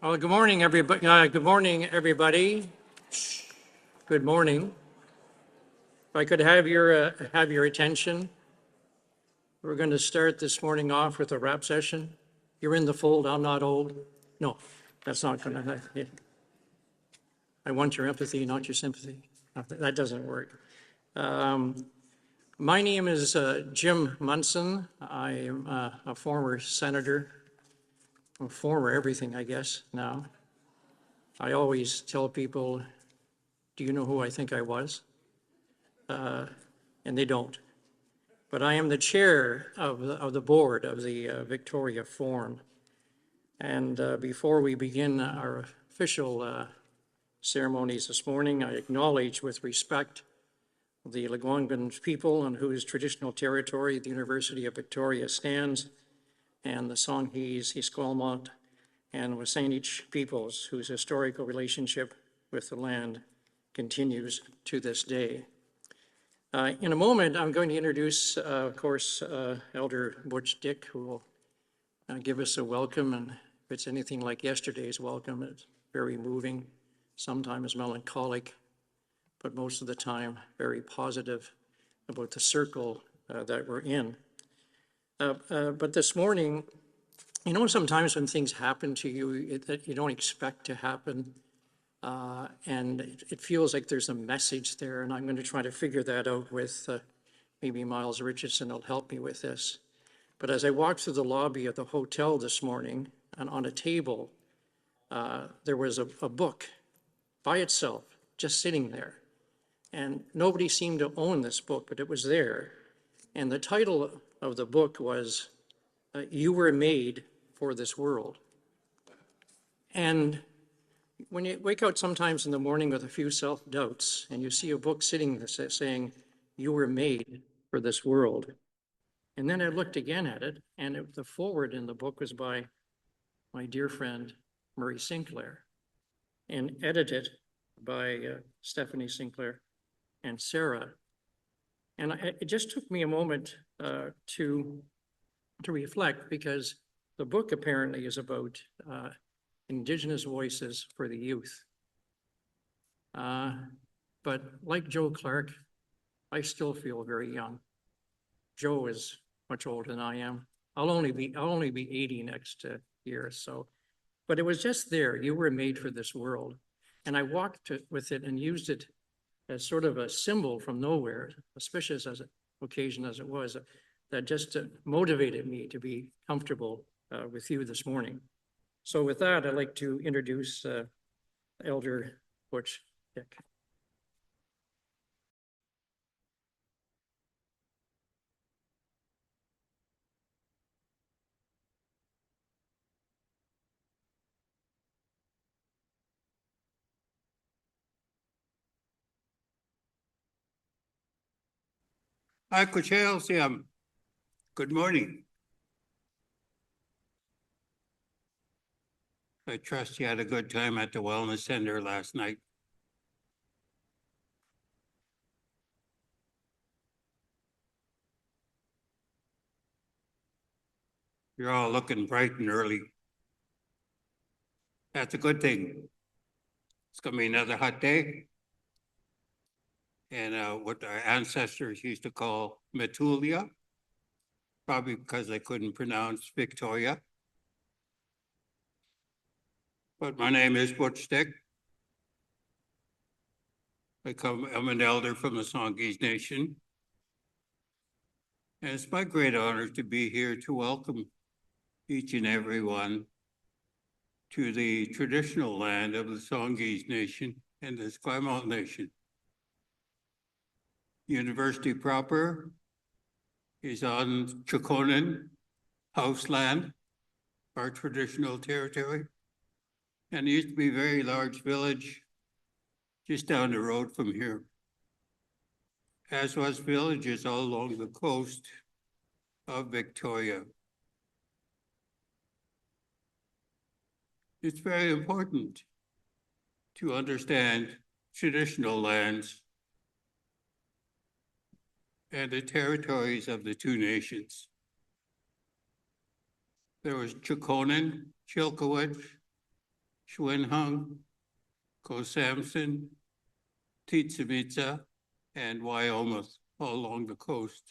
Well, good morning, everybody. Good morning, everybody. Good morning. If I could have your attention, we're going to start this morning off with a rap session. You're in the fold. I'm not old. No, that's not going to. I want your empathy, not your sympathy. That doesn't work. My name is Jim Munson. I am a former senator. I'm former everything, I guess, now. I always tell people, do you know who I think I was? And they don't. But I am the chair of the board of the Victoria Forum. And before we begin our official ceremonies this morning, I acknowledge with respect the Lekwungen people on whose traditional territory the University of Victoria stands, and the Songhees, Esquimalt, and Wasanich peoples whose historical relationship with the land continues to this day. In a moment, I'm going to introduce, of course, Elder Butch Dick, who will give us a welcome. And if it's anything like yesterday's welcome, it's very moving, sometimes melancholic, but most of the time very positive about the circle that we're in. But this morning, you know, sometimes when things happen to you that you don't expect to happen, and it feels like there's a message there, and I'm going to try to figure that out with maybe Miles Richardson will help me with this. But as I walked through the lobby of the hotel this morning, and on a table, there was a book by itself, just sitting there. And nobody seemed to own this book, but it was there. And the title of the book was, You Were Made for This World. And when you wake out sometimes in the morning with a few self-doubts and you see a book sitting there saying, you were made for this world. And then I looked again at it, and the foreword in the book was by my dear friend, Murray Sinclair, and edited by Stephanie Sinclair and Sarah. And it just took me a moment to reflect, because the book apparently is about Indigenous voices for the youth. But like Joe Clark, I still feel very young. Joe is much older than I am. I'll only be 80 next year. So, but it was just there. You were made for this world. And I walked with it and used it as sort of a symbol from nowhere, auspicious as an occasion as it was, that just motivated me to be comfortable with you this morning. So with that, I'd like to introduce Elder Butch Dick. Hi, Kuchel, good morning. I trust you had a good time at the Wellness Center last night. You're all looking bright and early. That's a good thing. It's gonna be another hot day. And what our ancestors used to call Metulia, probably because they couldn't pronounce Victoria. But my name is Butch Dick. I'm an elder from the Songhees Nation. And it's my great honor to be here to welcome each and every one to the traditional land of the Songhees Nation and the Esquimalt Nation. University proper is on Chikonen house land, our traditional territory. And it used to be a very large village just down the road from here, as was villages all along the coast of Victoria. It's very important to understand traditional lands and the territories of the two nations. There was Chikonen, Chilkowich, Schwenhung, Ko Samson, Titsamitsa, and Wyoming, all along the coast.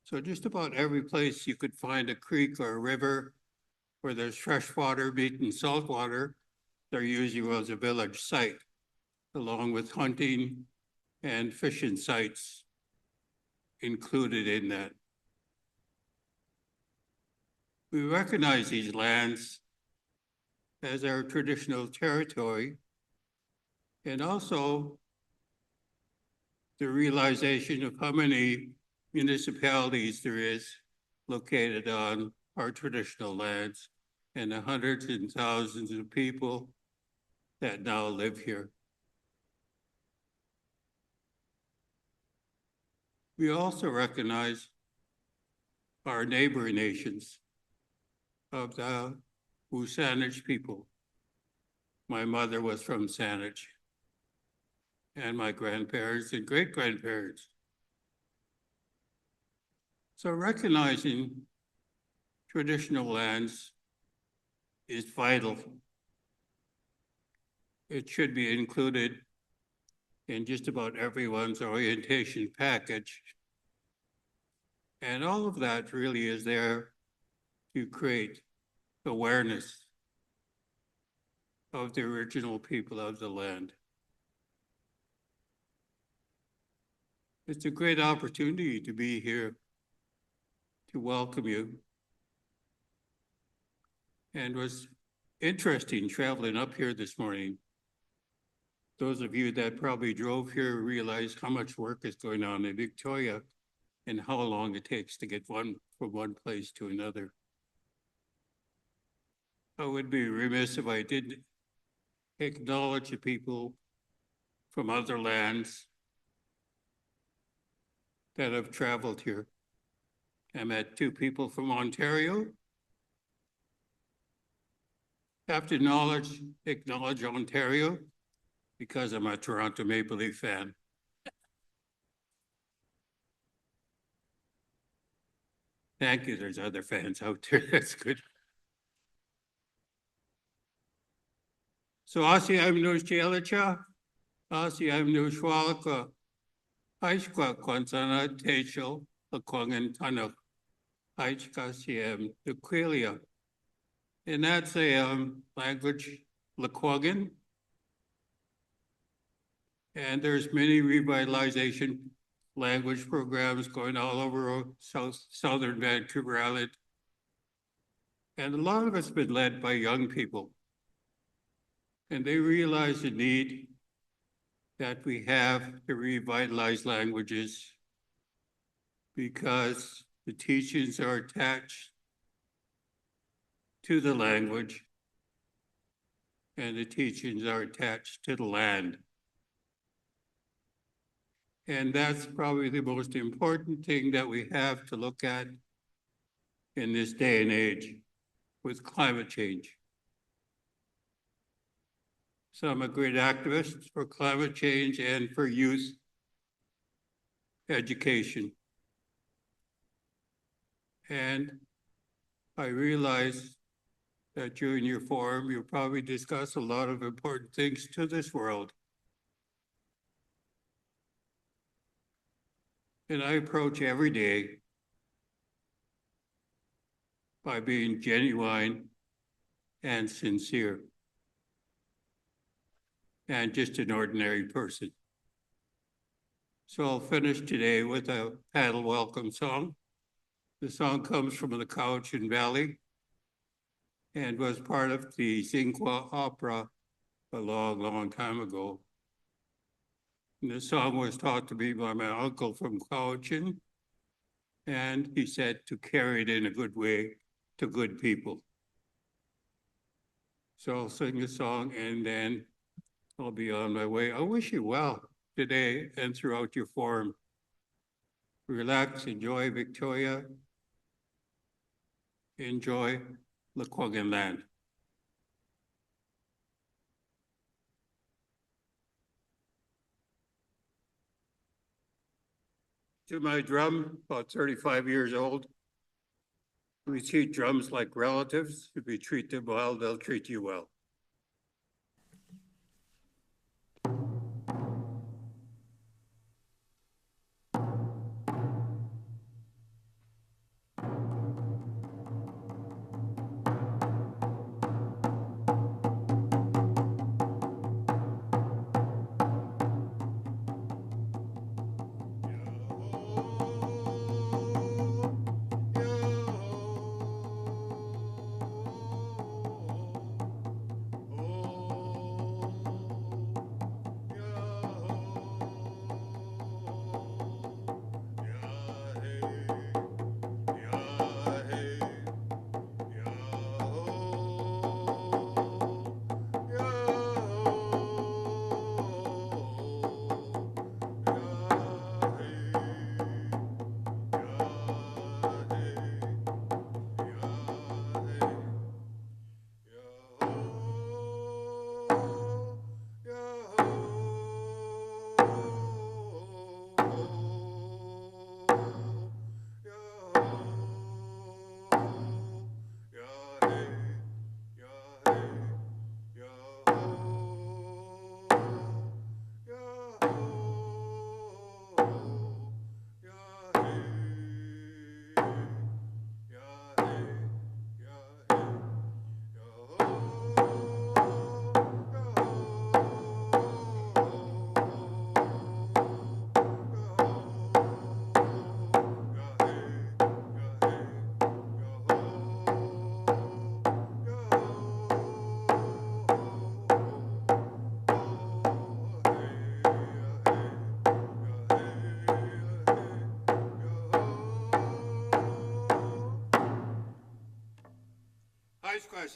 So just about every place you could find a creek or a river where there's fresh water meeting salt water, there usually was a village site, along with hunting and fishing sites included in that. We recognize these lands as our traditional territory, and also the realization of how many municipalities there is located on our traditional lands and the hundreds and thousands of people that now live here. We also recognize our neighboring nations of the Saanich people. My mother was from Saanich, and my grandparents and great-grandparents. So recognizing traditional lands is vital. It should be included in just about everyone's orientation package. And all of that really is there to create awareness of the original people of the land. It's a great opportunity to be here to welcome you. And it was interesting traveling up here this morning. Those of you that probably drove here realize how much work is going on in Victoria and how long it takes to get from one place to another. I would be remiss if I didn't acknowledge the people from other lands that have traveled here. I met two people from Ontario. I have to acknowledge Ontario because I'm a Toronto Maple Leaf fan. Thank you, there's other fans out there, that's good. So Asi Amnu Chialacha, Asi Amnu Shwalaka, Aishka Kwansana Techel, Lakwangan Tanuk, Aishka Siem, Duquilia. And that's a language, Lakwagan. And there's many revitalization language programs going all over southern Vancouver Island. And a lot of it's been led by young people. And they realize the need that we have to revitalize languages because the teachings are attached to the language and the teachings are attached to the land. And that's probably the most important thing that we have to look at in this day and age with climate change. So I'm a great activist for climate change and for youth education. And I realize that during your forum, you'll probably discuss a lot of important things to this world. And I approach every day by being genuine and sincere and just an ordinary person. So I'll finish today with a paddle welcome song. The song comes from the Cowichan Valley and was part of the Zinqua opera a long, long time ago. And the song was taught to me by my uncle from Cowichan, and he said to carry it in a good way to good people. So I'll sing the song and then I'll be on my way. I wish you well today and throughout your forum. Relax, enjoy Victoria, enjoy Lakwagan land. To my drum, about 35 years old, we treat drums like relatives. If you treat them well, they'll treat you well.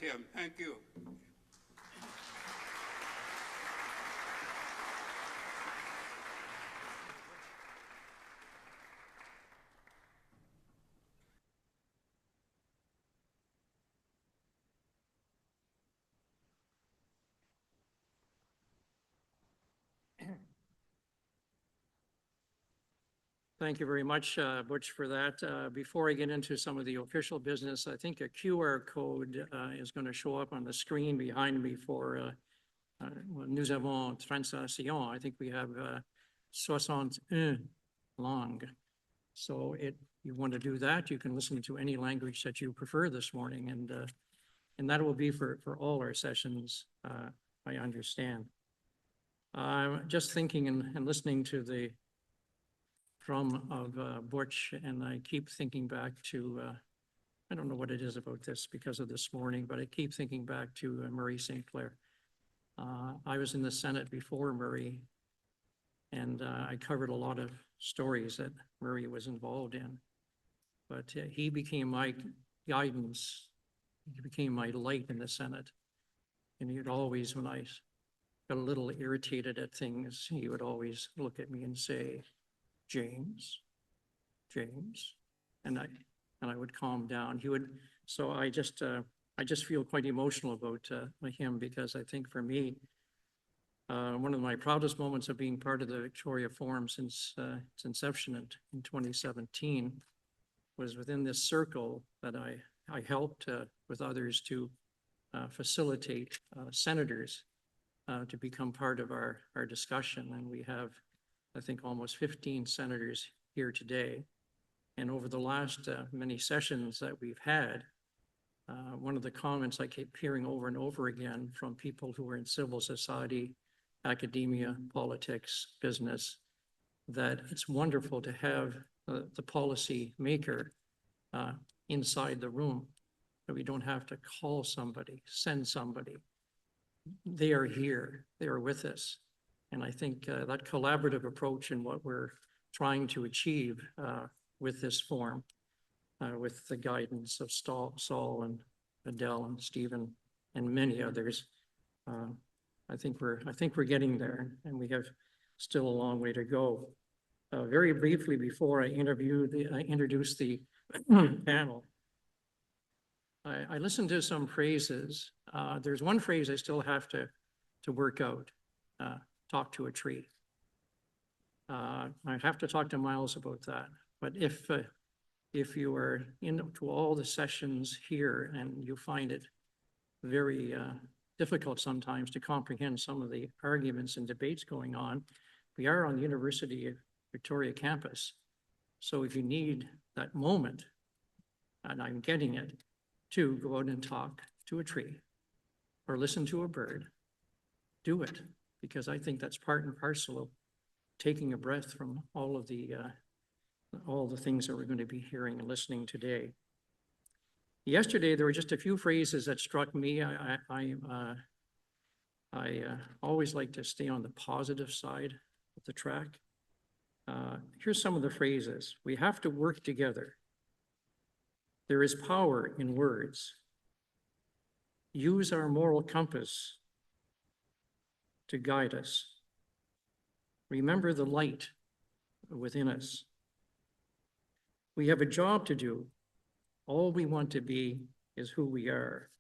him. Thank you. Thank you very much, Butch, for that. Before I get into some of the official business, I think a QR code is going to show up on the screen behind me for nous avons translation. I think we have 61 langues. So you want to do that, you can listen to any language that you prefer this morning, and that will be for all our sessions, I understand. Just thinking and listening to the drum of Butch, and I keep thinking back to, I don't know what it is about this because of this morning, but I keep thinking back to Murray St. Clair. I was in the Senate before Murray, and I covered a lot of stories that Murray was involved in. But he became my guidance. He became my light in the Senate. And he'd always, when I got a little irritated at things, he would always look at me and say, James, and I would calm down. He would, so I just feel quite emotional about him, because I think for me, one of my proudest moments of being part of the Victoria Forum since its inception in 2017 was within this circle that I helped with others to facilitate senators to become part of our discussion. And we have, I think, almost 15 senators here today. And over the last many sessions that we've had, one of the comments I keep hearing over and over again from people who are in civil society, academia, politics, business, that it's wonderful to have the policy maker inside the room, that we don't have to call somebody, send somebody. They are here, they are with us. And I think that collaborative approach in what we're trying to achieve with this forum, with the guidance of Saul and Adele and Stephen and many others, I think we're getting there, and we have still a long way to go. Very briefly, before I introduce the panel, I listened to some phrases. There's one phrase I still have to work out. Talk to a tree. I have to talk to Miles about that. But if you are into all the sessions here and you find it very difficult sometimes to comprehend some of the arguments and debates going on, we are on the University of Victoria campus. So if you need that moment, and I'm getting it, to go out and talk to a tree or listen to a bird, do it. Because I think that's part and parcel of taking a breath from all the things that we're going to be hearing and listening today. Yesterday, there were just a few phrases that struck me. I always like to stay on the positive side of the track. Here's some of the phrases. We have to work together. There is power in words. Use our moral compass to guide us. Remember the light within us. We have a job to do. All we want to be is who we are.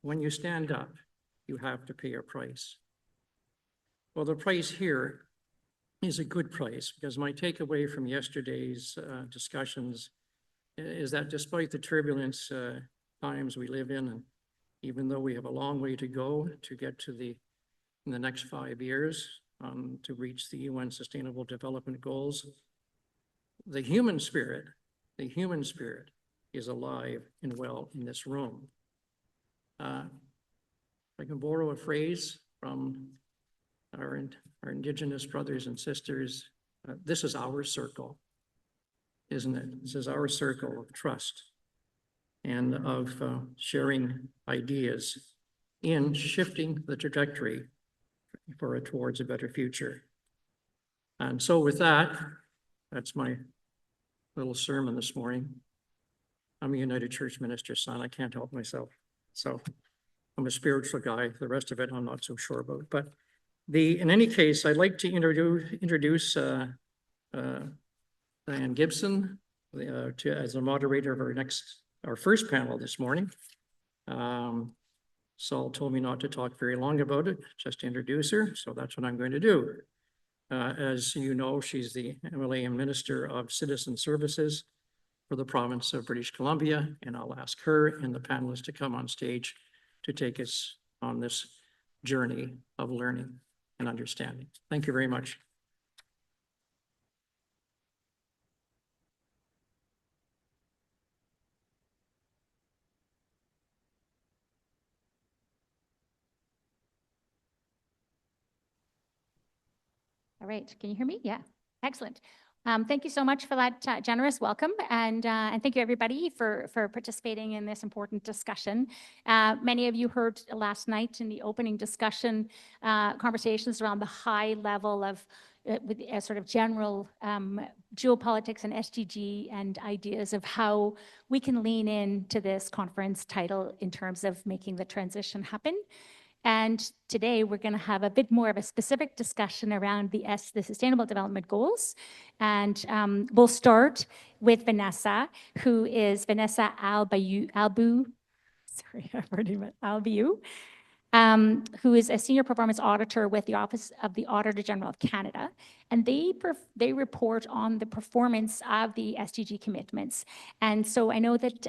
When you stand up, you have to pay a price. Well, the price here is a good price, because my takeaway from yesterday's discussions is that despite the turbulence times we live in, and even though we have a long way to go to get to in the next 5 years to reach the UN Sustainable Development Goals, the human spirit is alive and well in this room. I can borrow a phrase from our Indigenous brothers and sisters. This is our circle, isn't it? This is our circle of trust and of sharing ideas in shifting the trajectory towards a better future. And so with that, that's my little sermon this morning. I'm a United Church minister's son. I can't help myself. So I'm a spiritual guy. The rest of it, I'm not so sure about. But in any case, I'd like to introduce Diane Gibson as a moderator of our first panel this morning. Saul told me not to talk very long about it, just to introduce her. So that's what I'm going to do. As you know, she's the M.L.A. and Minister of Citizen Services for the province of British Columbia, and I'll ask her and the panelists to come on stage to take us on this journey of learning and understanding. Thank you very much. All right, can you hear me? Yeah, excellent. Thank you so much for that generous welcome, and thank you everybody for participating in this important discussion. Many of you heard last night in the opening discussion conversations around the high level of with sort of general geopolitics and SDG and ideas of how we can lean into this conference title in terms of making the transition happen. And today we're going to have a bit more of a specific discussion around the Sustainable Development Goals. And we'll start with Vanessa, who is Vanessa Alboiu, sorry, I've already met Alboiu, who is a senior performance auditor with the Office of the Auditor-General of Canada. And they report on the performance of the SDG commitments. And so I know that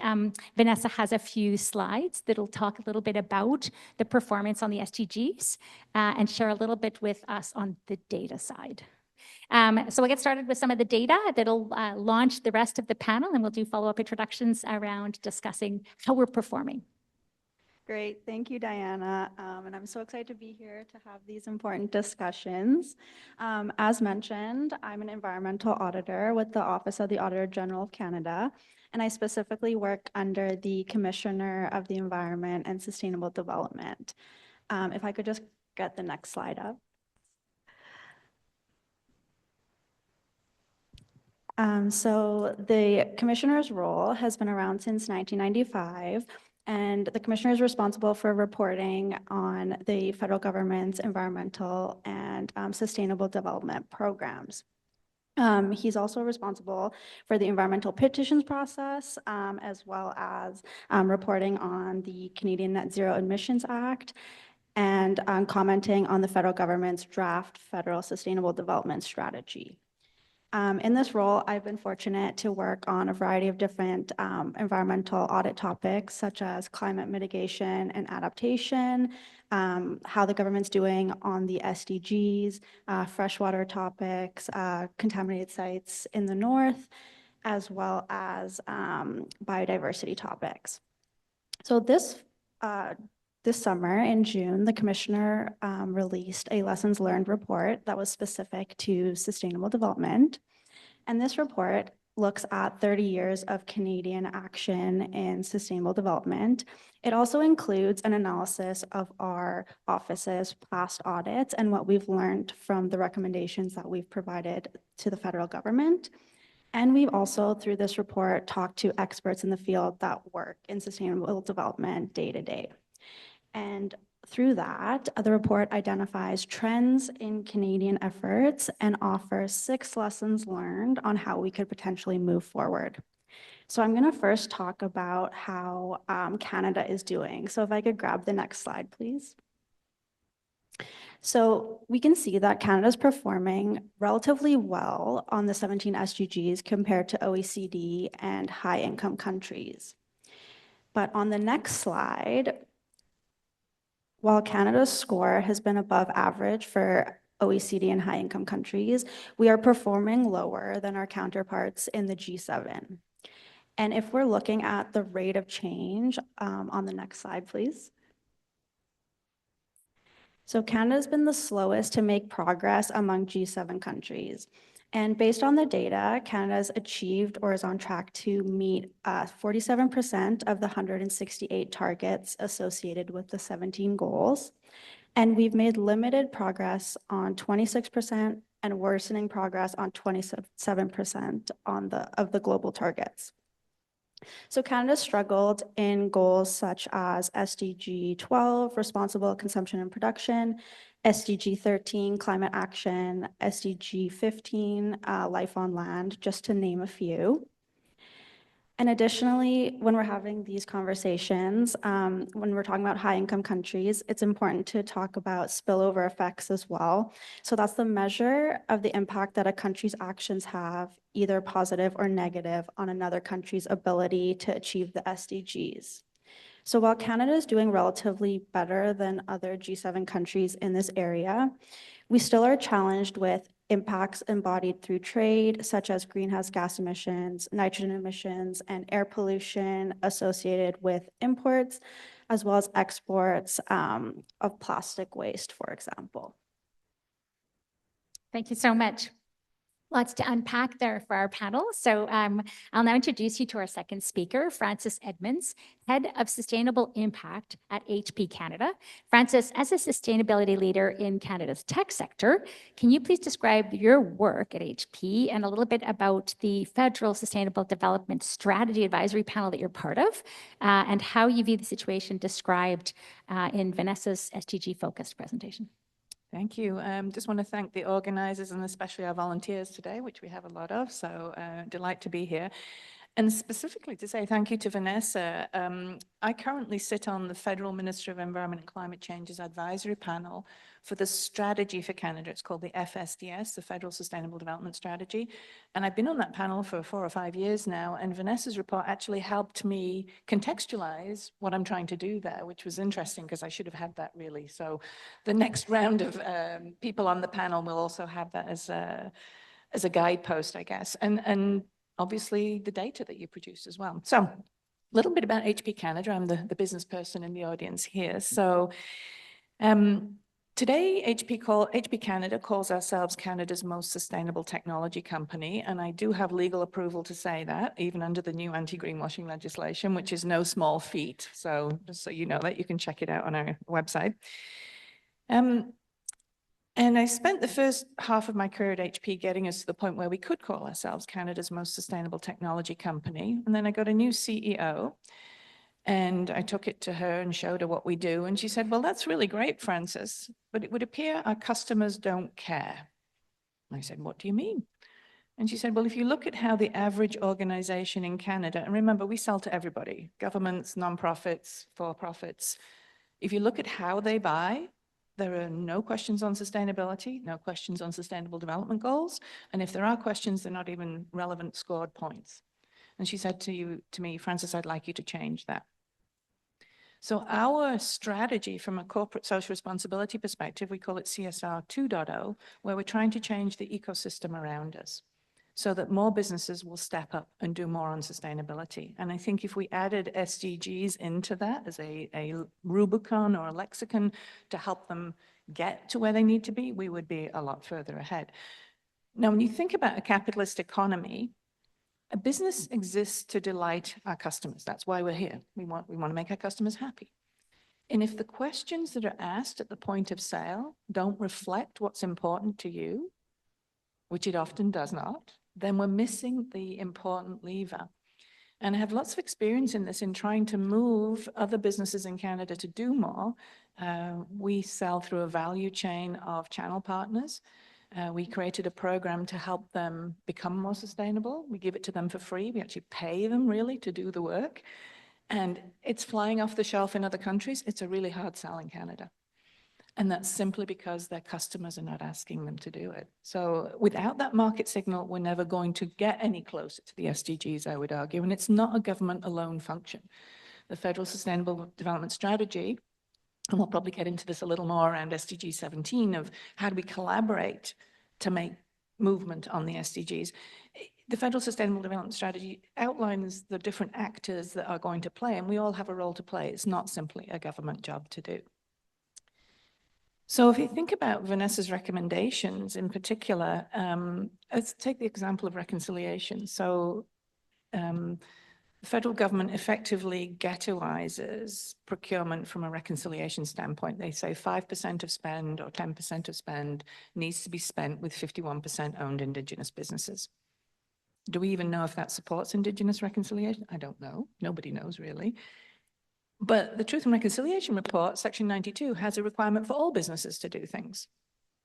Vanessa has a few slides that'll talk a little bit about the performance on the SDGs and share a little bit with us on the data side. So we'll get started with some of the data that'll launch the rest of the panel, and we'll do follow-up introductions around discussing how we're performing. Great, thank you, Diana. And I'm so excited to be here to have these important discussions. As mentioned, I'm an environmental auditor with the Office of the Auditor-General of Canada, and I specifically work under the Commissioner of the Environment and Sustainable Development. If I could just get the next slide up. So the Commissioner's role has been around since 1995. And the commissioner is responsible for reporting on the federal government's environmental and sustainable development programs. He's also responsible for the environmental petitions process, as well as reporting on the Canadian Net Zero Emissions Act and commenting on the federal government's draft federal sustainable development strategy. In this role, I've been fortunate to work on a variety of different environmental audit topics, such as climate mitigation and adaptation, how the government's doing on the SDGs, freshwater topics, contaminated sites in the north, as well as biodiversity topics. So this summer in June, the commissioner released a lessons learned report that was specific to sustainable development. And this report looks at 30 years of Canadian action in sustainable development. It also includes an analysis of our office's past audits and what we've learned from the recommendations that we've provided to the federal government. And we've also, through this report, talked to experts in the field that work in sustainable development day to day. And through that, the report identifies trends in Canadian efforts and offers 6 lessons learned on how we could potentially move forward. So I'm going to first talk about how Canada is doing. So if I could grab the next slide, please. So we can see that Canada is performing relatively well on the 17 SDGs compared to OECD and high-income countries. But on the next slide, while Canada's score has been above average for OECD and high-income countries, we are performing lower than our counterparts in the G7. And if we're looking at the rate of change, on the next slide, please. So Canada's been the slowest to make progress among G7 countries. And based on the data, Canada's achieved or is on track to meet 47% of the 168 targets associated with the 17 goals. And we've made limited progress on 26% and worsening progress on 27% of the global targets. So Canada struggled in goals such as SDG 12, responsible consumption and production, SDG 13, climate action, SDG 15, life on land, just to name a few. And additionally, when we're having these conversations, when we're talking about high-income countries, it's important to talk about spillover effects as well. So that's the measure of the impact that a country's actions have, either positive or negative, on another country's ability to achieve the SDGs. So while Canada is doing relatively better than other G7 countries in this area, we still are challenged with impacts embodied through trade, such as greenhouse gas emissions, nitrogen emissions, and air pollution associated with imports, as well as exports of plastic waste, for example. Thank you so much. Lots to unpack there for our panel. So I'll now introduce you to our second speaker, Frances Edmonds, Head of Sustainable Impact at HP Canada. Frances, as a sustainability leader in Canada's tech sector, can you please describe your work at HP and a little bit about the Federal Sustainable Development Strategy Advisory Panel that you're part of, and how you view the situation described in Vanessa's SDG-focused presentation? Thank you. Just want to thank the organizers and especially our volunteers today, which we have a lot of, so delight to be here. And specifically to say thank you to Vanessa. I currently sit on the Federal Minister of Environment and Climate Change's advisory panel for the strategy for Canada. It's called the FSDS, the Federal Sustainable Development Strategy. And I've been on that panel for 4 or 5 years now, and Vanessa's report actually helped me contextualize what I'm trying to do there, which was interesting because I should have had that really. So the next round of people on the panel will also have that as a guidepost, I guess. And obviously the data that you produce as well. So a little bit about HP Canada. I'm the business person in the audience here. So today, HP Canada calls ourselves Canada's most sustainable technology company. And I do have legal approval to say that, even under the new anti-greenwashing legislation, which is no small feat. So just so you know that, you can check it out on our website. And I spent the first half of my career at HP getting us to the point where we could call ourselves Canada's most sustainable technology company. And then I got a new CEO and I took it to her and showed her what we do. And she said, well, that's really great, Frances, but it would appear our customers don't care. And I said, what do you mean? And she said, well, if you look at how the average organization in Canada, and remember, we sell to everybody, governments, nonprofits, for-profits. If you look at how they buy, there are no questions on sustainability, no questions on sustainable development goals. And if there are questions, they're not even relevant scored points. And she said to me, Frances, I'd like you to change that. So our strategy from a corporate social responsibility perspective, we call it CSR 2.0, where we're trying to change the ecosystem around us so that more businesses will step up and do more on sustainability. And I think if we added SDGs into that as a Rubicon or a lexicon to help them get to where they need to be, we would be a lot further ahead. Now, when you think about a capitalist economy, a business exists to delight our customers. That's why we're here. We want to make our customers happy. And if the questions that are asked at the point of sale don't reflect what's important to you, which it often does not, then we're missing the important lever. And I have lots of experience in this, in trying to move other businesses in Canada to do more. We sell through a value chain of channel partners. We created a program to help them become more sustainable. We give it to them for free. We actually pay them really to do the work. And it's flying off the shelf in other countries. It's a really hard sell in Canada. And that's simply because their customers are not asking them to do it. So without that market signal, we're never going to get any closer to the SDGs, I would argue. And it's not a government alone function. The Federal Sustainable Development Strategy, and we'll probably get into this a little more around SDG 17 of how do we collaborate to make movement on the SDGs. The Federal Sustainable Development Strategy outlines the different actors that are going to play, and we all have a role to play. It's not simply a government job to do. So if you think about Vanessa's recommendations in particular, let's take the example of reconciliation. So the federal government effectively ghettoizes procurement from a reconciliation standpoint. They say 5% of spend or 10% of spend needs to be spent with 51% owned Indigenous businesses. Do we even know if that supports Indigenous reconciliation? I don't know. Nobody knows really. But the Truth and Reconciliation Report, Section 92, has a requirement for all businesses to do things.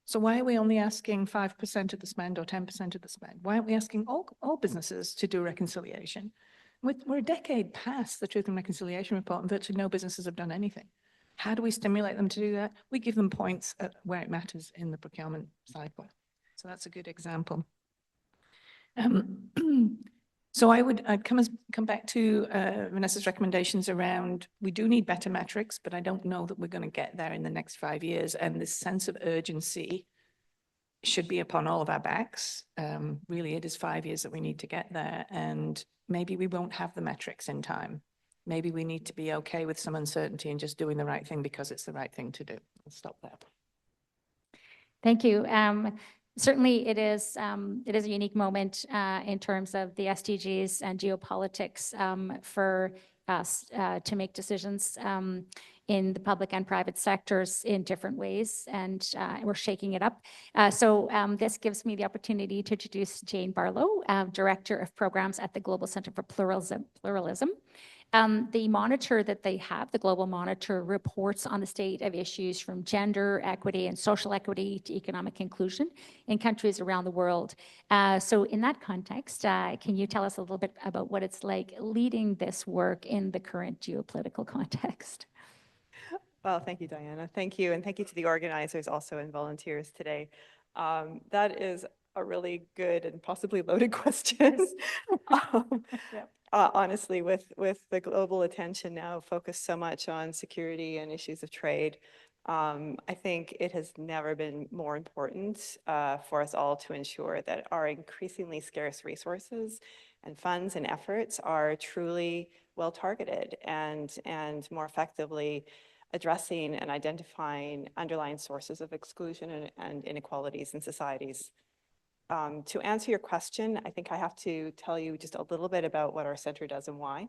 So why are we only asking 5% of the spend or 10% of the spend? Why aren't we asking all businesses to do reconciliation? We're a decade past the Truth and Reconciliation Report and virtually no businesses have done anything. How do we stimulate them to do that? We give them points at where it matters in the procurement cycle. So that's a good example. So I'd come back to Vanessa's recommendations around, we do need better metrics, but I don't know that we're going to get there in the next 5 years. And this sense of urgency should be upon all of our backs. Really, it is 5 years that we need to get there. And maybe we won't have the metrics in time. Maybe we need to be okay with some uncertainty and just doing the right thing because it's the right thing to do. I'll stop there. Thank you. Certainly, it is a unique moment in terms of the SDGs and geopolitics for us to make decisions in the public and private sectors in different ways, and we're shaking it up. So this gives me the opportunity to introduce Jayne Barlow, Director of Programs at the Global Center for Pluralism. The monitor that they have, the Global Monitor, reports on the state of issues from gender equity and social equity to economic inclusion in countries around the world. So in that context, can you tell us a little bit about what it's like leading this work in the current geopolitical context? Well, thank you, Diana. Thank you. And thank you to the organizers also and volunteers today. That is a really good and possibly loaded question. Yep. Honestly, with the global attention now focused so much on security and issues of trade, I think it has never been more important for us all to ensure that our increasingly scarce resources and funds and efforts are truly well targeted and more effectively addressing and identifying underlying sources of exclusion and inequalities in societies. To answer your question, I think I have to tell you just a little bit about what our center does and why.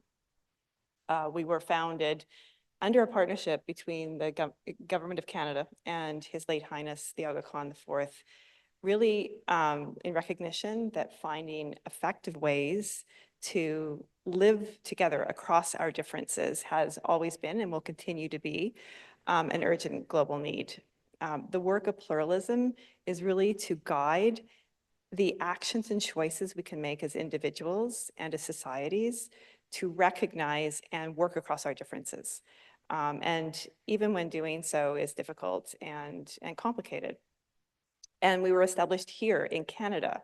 We were founded under a partnership between the Government of Canada and His Late Highness the Aga Khan IV, really in recognition that finding effective ways to live together across our differences has always been and will continue to be an urgent global need. The work of pluralism is really to guide the actions and choices we can make as individuals and as societies to recognize and work across our differences. And even when doing so is difficult and complicated. And we were established here in Canada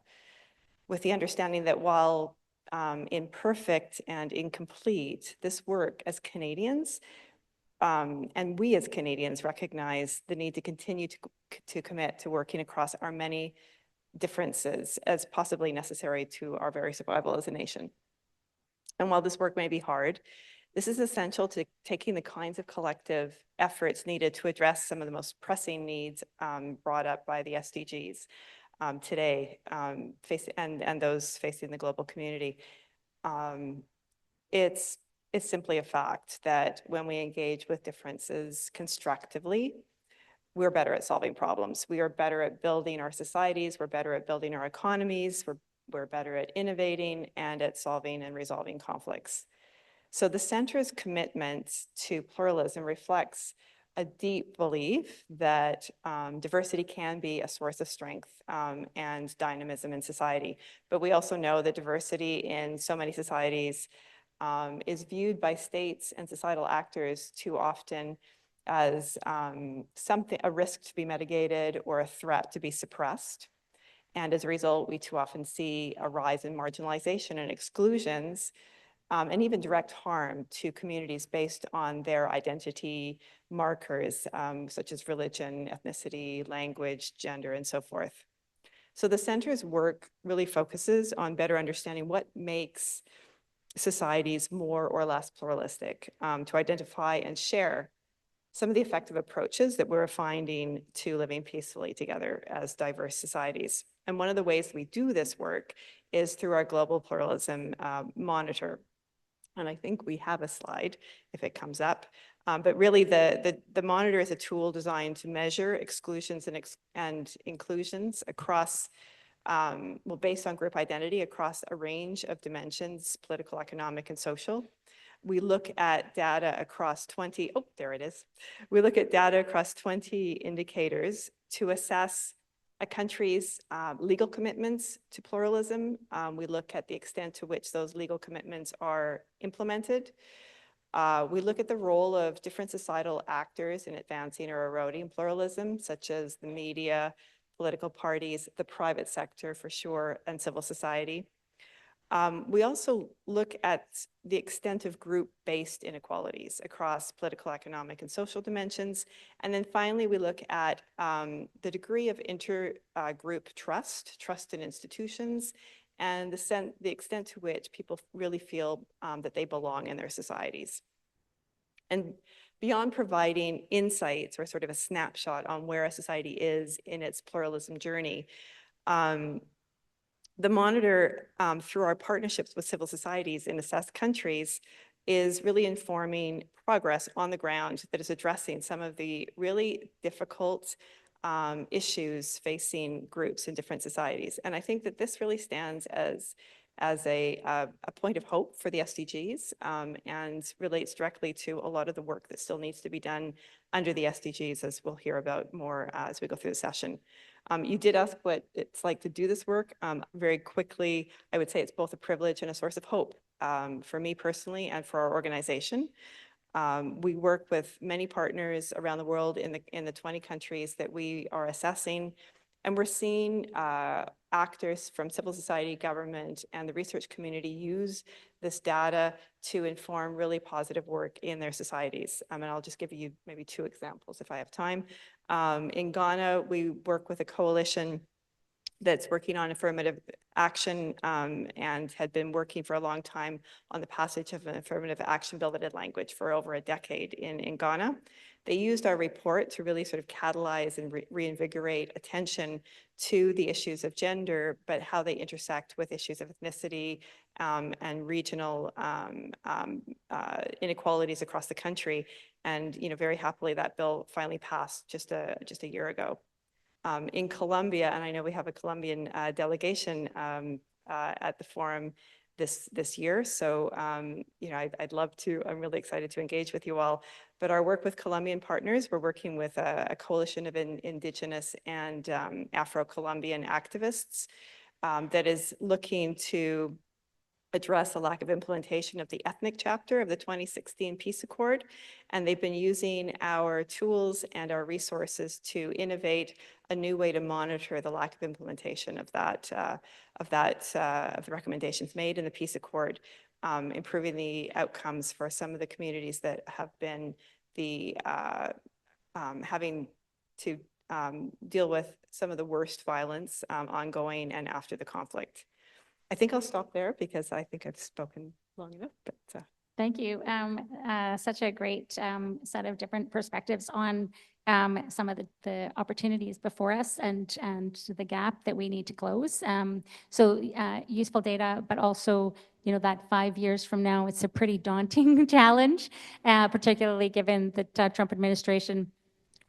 with the understanding that while imperfect and incomplete, this work as Canadians, and we as Canadians recognize the need to continue to commit to working across our many differences as possibly necessary to our very survival as a nation. And while this work may be hard, this is essential to taking the kinds of collective efforts needed to address some of the most pressing needs brought up by the SDGs today, and those facing the global community. It's simply a fact that when we engage with differences constructively, we're better at solving problems. We are better at building our societies. We're better at building our economies. We're better at innovating and at solving and resolving conflicts. So the center's commitment to pluralism reflects a deep belief that diversity can be a source of strength and dynamism in society. But we also know that diversity in so many societies is viewed by states and societal actors too often as a risk to be mitigated or a threat to be suppressed. And as a result, we too often see a rise in marginalization and exclusions and even direct harm to communities based on their identity markers, such as religion, ethnicity, language, gender, and so forth. So the center's work really focuses on better understanding what makes societies more or less pluralistic, to identify and share some of the effective approaches that we're finding to living peacefully together as diverse societies. And one of the ways we do this work is through our Global Pluralism Monitor. And I think we have a slide if it comes up. But really the monitor is a tool designed to measure exclusions and inclusions across based on group identity across a range of dimensions, political, economic, and social. We look at data across 20, oh, there it is. We look at data across 20 indicators to assess a country's legal commitments to pluralism. We look at the extent to which those legal commitments are implemented. We look at the role of different societal actors in advancing or eroding pluralism, such as the media, political parties, the private sector for sure, and civil society. We also look at the extent of group-based inequalities across political, economic, and social dimensions. And then finally, we look at the degree of intergroup trust in institutions, and the extent to which people really feel that they belong in their societies. And beyond providing insights or sort of a snapshot on where a society is in its pluralism journey, the Monitor, through our partnerships with civil societies in assessed countries, is really informing progress on the ground that is addressing some of the really difficult issues facing groups in different societies. And I think that this really stands as a point of hope for the SDGs and relates directly to a lot of the work that still needs to be done under the SDGs, as we'll hear about more as we go through the session. You did ask what it's like to do this work. Very quickly, I would say it's both a privilege and a source of hope for me personally and for our organization. We work with many partners around the world in the 20 countries that we are assessing, and we're seeing actors from civil society, government, and the research community use this data to inform really positive work in their societies. And I'll just give you maybe 2 examples if I have time. In Ghana, we work with a coalition that's working on affirmative action and had been working for a long time on the passage of an affirmative action bill that had language for over a decade in Ghana. They used our report to really sort of catalyze and reinvigorate attention to the issues of gender, but how they intersect with issues of ethnicity and regional inequalities across the country. And very happily, that bill finally passed just a year ago. In Colombia, and I know we have a Colombian delegation at the forum this year. So, I'd love to, I'm really excited to engage with you all. But our work with Colombian partners, we're working with a coalition of Indigenous and Afro-Colombian activists that is looking to address the lack of implementation of the ethnic chapter of the 2016 Peace Accord. And they've been using our tools and our resources to innovate a new way to monitor the lack of implementation of the recommendations made in the Peace Accord, improving the outcomes for some of the communities that have been having to deal with some of the worst violence ongoing and after the conflict. I think I'll stop there because I think I've spoken long enough, but. Thank you. Such a great set of different perspectives on some of the opportunities before us and the gap that we need to close. So useful data, but also, that 5 years from now, it's a pretty daunting challenge, particularly given the Trump administration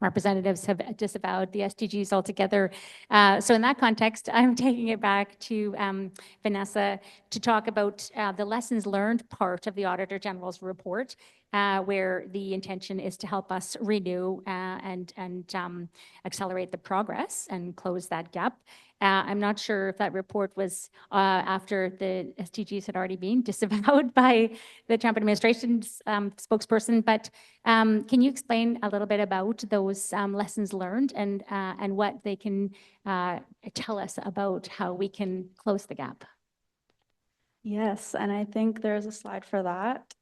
representatives have disavowed the SDGs altogether. So in that context, I'm taking it back to Vanessa to talk about the lessons learned part of the Auditor-General's report, where the intention is to help us renew and accelerate the progress and close that gap. I'm not sure if that report was after the SDGs had already been disavowed by the Trump administration's spokesperson, but can you explain a little bit about those lessons learned and what they can tell us about how we can close the gap? Yes, and I think there's a slide for that.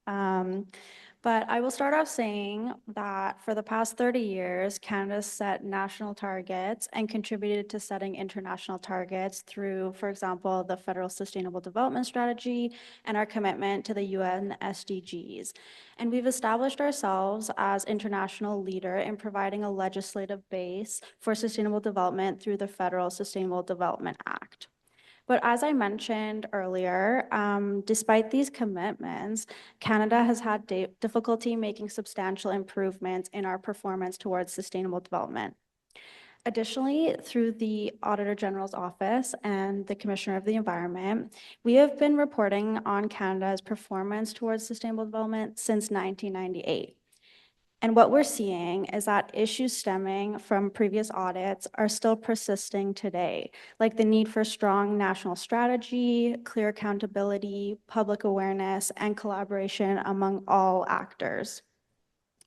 But I will start off saying that for the past 30 years, Canada set national targets and contributed to setting international targets through, for example, the Federal Sustainable Development Strategy and our commitment to the UN SDGs. And we've established ourselves as international leader in providing a legislative base for sustainable development through the Federal Sustainable Development Act. But as I mentioned earlier, despite these commitments, Canada has had difficulty making substantial improvements in our performance towards sustainable development. Additionally, through the Auditor General's office and the Commissioner of the Environment, we have been reporting on Canada's performance towards sustainable development since 1998. And what we're seeing is that issues stemming from previous audits are still persisting today, like the need for strong national strategy, clear accountability, public awareness, and collaboration among all actors.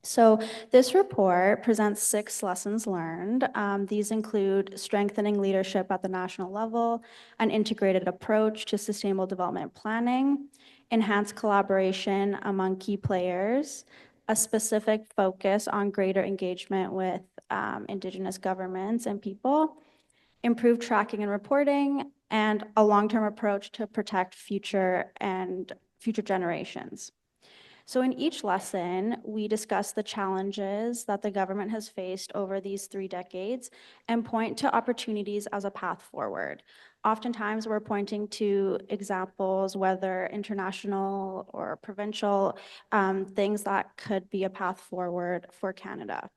So this report presents 6 lessons learned. These include strengthening leadership at the national level, an integrated approach to sustainable development planning, enhanced collaboration among key players, a specific focus on greater engagement with Indigenous governments and people, improved tracking and reporting, and a long-term approach to protect future generations. So in each lesson, we discuss the challenges that the government has faced over these 3 decades and point to opportunities as a path forward. Oftentimes, we're pointing to examples, whether international or provincial, things that could be a path forward for Canada.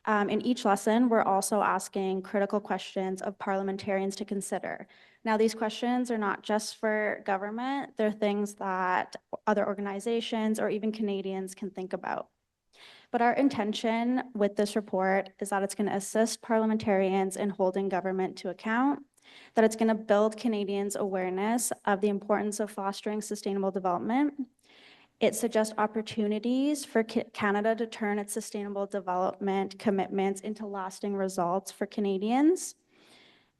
In each lesson, we're also asking critical questions of parliamentarians to consider. Now, these questions are not just for government, they're things that other organizations or even Canadians can think about. But our intention with this report is that it's going to assist parliamentarians in holding government to account, that it's going to build Canadians' awareness of the importance of fostering sustainable development. It suggests opportunities for Canada to turn its sustainable development commitments into lasting results for Canadians.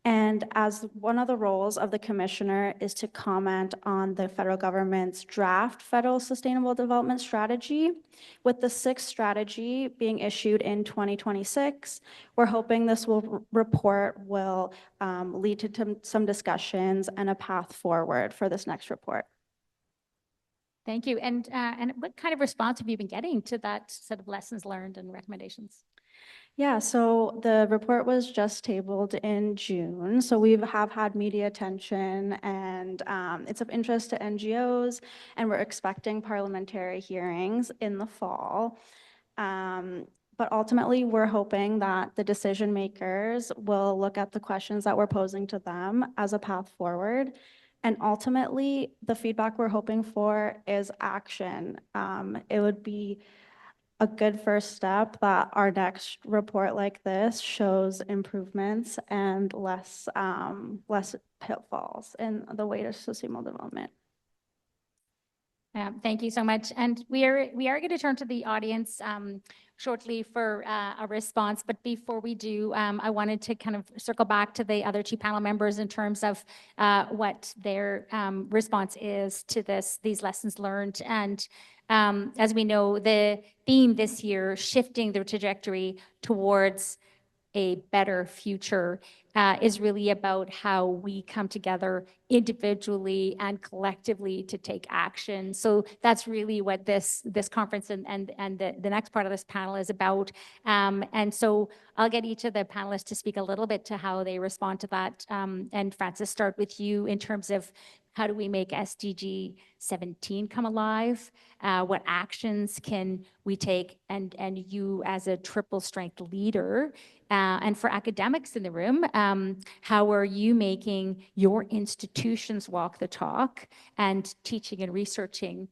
And as one of the roles of the commissioner is to comment on the federal government's draft federal sustainable development strategy, with the 6th strategy being issued in 2026, we're hoping this report will lead to some discussions and a path forward for this next report. Thank you. And what kind of response have you been getting to that set of lessons learned and recommendations? Yeah, so the report was just tabled in June. So we have had media attention, and it's of interest to NGOs, and we're expecting parliamentary hearings in the fall. But ultimately, we're hoping that the decision makers will look at the questions that we're posing to them as a path forward. And ultimately, the feedback we're hoping for is action. It would be a good first step that our next report like this shows improvements and less pitfalls in the way to sustainable development. Thank you so much. And we are going to turn to the audience shortly for a response. But before we do, I wanted to kind of circle back to the other 2 panel members in terms of what their response is to these lessons learned. And as we know, the theme this year, shifting the trajectory towards a better future, is really about how we come together individually and collectively to take action. So that's really what this conference and the next part of this panel is about. And so I'll get each of the panelists to speak a little bit to how they respond to that. And Francis, start with you in terms of how do we make SDG 17 come alive? What actions can we take? And you as a triple strength leader, and for academics in the room, how are you making your institutions walk the talk and teaching and researching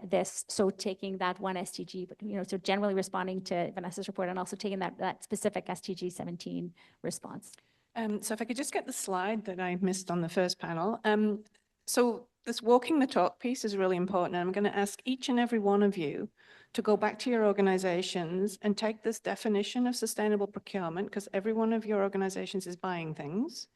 this? So taking that one SDG, but so generally responding to Vanessa's report and also taking that specific SDG 17 response. So if I could just get the slide that I missed on the first panel. So this walking the talk piece is really important. And I'm going to ask each and every one of you to go back to your organizations and take this definition of sustainable procurement, because every one of your organizations is buying things,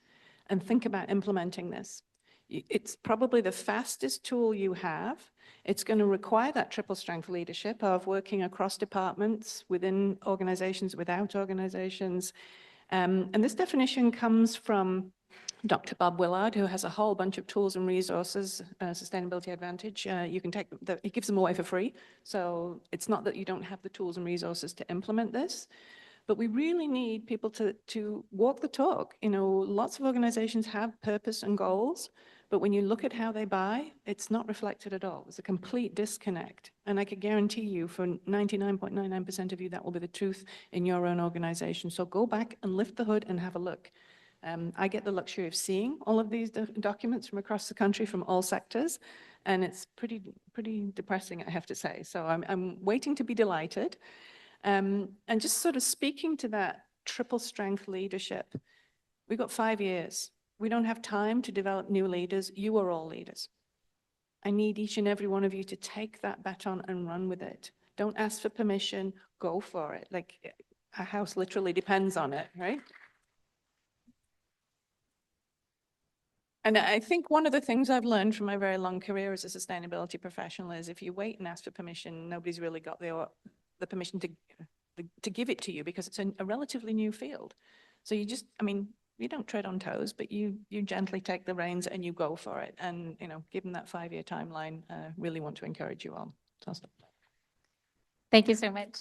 and think about implementing this. It's probably the fastest tool you have. It's going to require that triple strength leadership of working across departments, within organizations, without organizations. And this definition comes from Dr. Bob Willard, who has a whole bunch of tools and resources, Sustainability Advantage. You can take he gives them away for free. So it's not that you don't have the tools and resources to implement this, but we really need people to walk the talk. Lots of organizations have purpose and goals, But when you look at how they buy, it's not reflected at all. There's a complete disconnect. And I could guarantee you for 99.99% of you, that will be the truth in your own organization. So go back and lift the hood and have a look. I get the luxury of seeing all of these documents from across the country from all sectors, and it's pretty depressing, I have to say. So I'm waiting to be delighted. And just sort of speaking to that triple strength leadership, we've got 5 years. We don't have time to develop new leaders. You are all leaders. I need each and every one of you to take that baton and run with it. Don't ask for permission, go for it. Like, a house literally depends on it, right? And I think one of the things I've learned from my very long career as a sustainability professional is if you wait and ask for permission, nobody's really got the permission to give it to you, because it's a relatively new field. So you just, I mean, you don't tread on toes, but you gently take the reins and you go for it. And, you know, given that 5-year timeline, really want to encourage you all. So I'll stop. Thank you so much.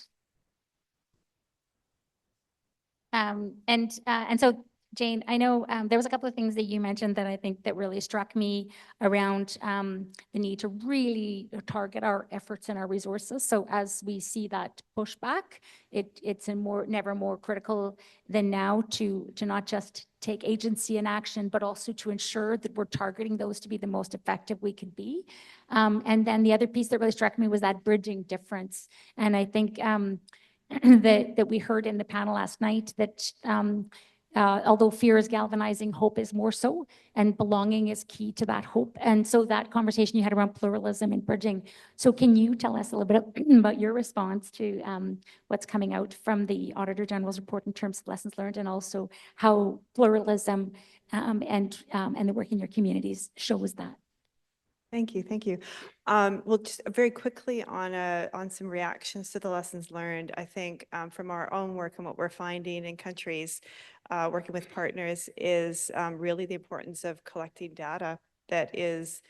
And so, Jayne, I know there was a couple of things that you mentioned that I think that really struck me around the need to really target our efforts and our resources. So as we see that pushback, it's never more critical than now to not just take agency and action, but also to ensure that we're targeting those to be the most effective we could be. And then the other piece that really struck me was that bridging difference. And I think that we heard in the panel last night that although fear is galvanizing, hope is more so, and belonging is key to that hope. And so that conversation you had around pluralism and bridging. So can you tell us a little bit about your response to what's coming out from the Auditor General's report in terms of lessons learned, and also how pluralism and the work in your communities shows that? Thank you, thank you. Well, just very quickly on some reactions to the lessons learned. I think from our own work and what we're finding in countries working with partners is really the importance of collecting data that is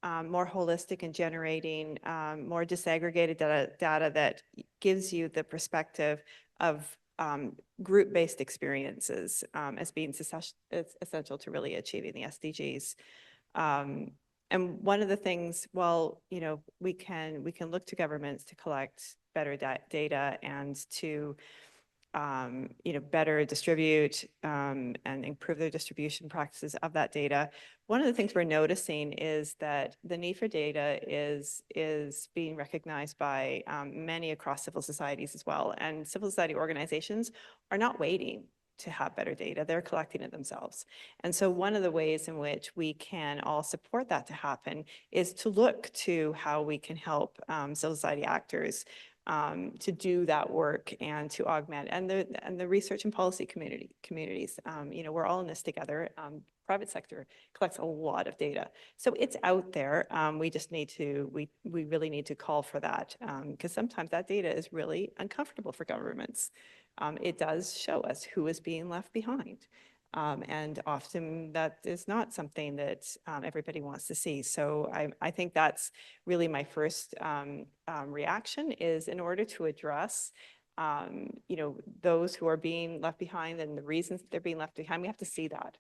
more holistic and generating more disaggregated data that gives you the perspective of group-based experiences as being essential to really achieving the SDGs. And one of the things, well, you know, we can look to governments to collect better data and to, you know, better distribute and improve their distribution practices of that data. One of the things we're noticing is that the need for data is being recognized by many across civil societies as well. And civil society organizations are not waiting to have better data, they're collecting it themselves. And so one of the ways in which we can all support that to happen is to look to how we can help civil society actors to do that work and to augment, and the research and policy communities. You know, we're all in this together. Private sector collects a lot of data, so it's out there. We just need to, we really need to call for that, because sometimes that data is really uncomfortable for governments. It does show us who is being left behind. And often that is not something that everybody wants to see. So I think that's really my first reaction, is in order to address you know, those who are being left behind and the reasons they're being left behind, we have to see that.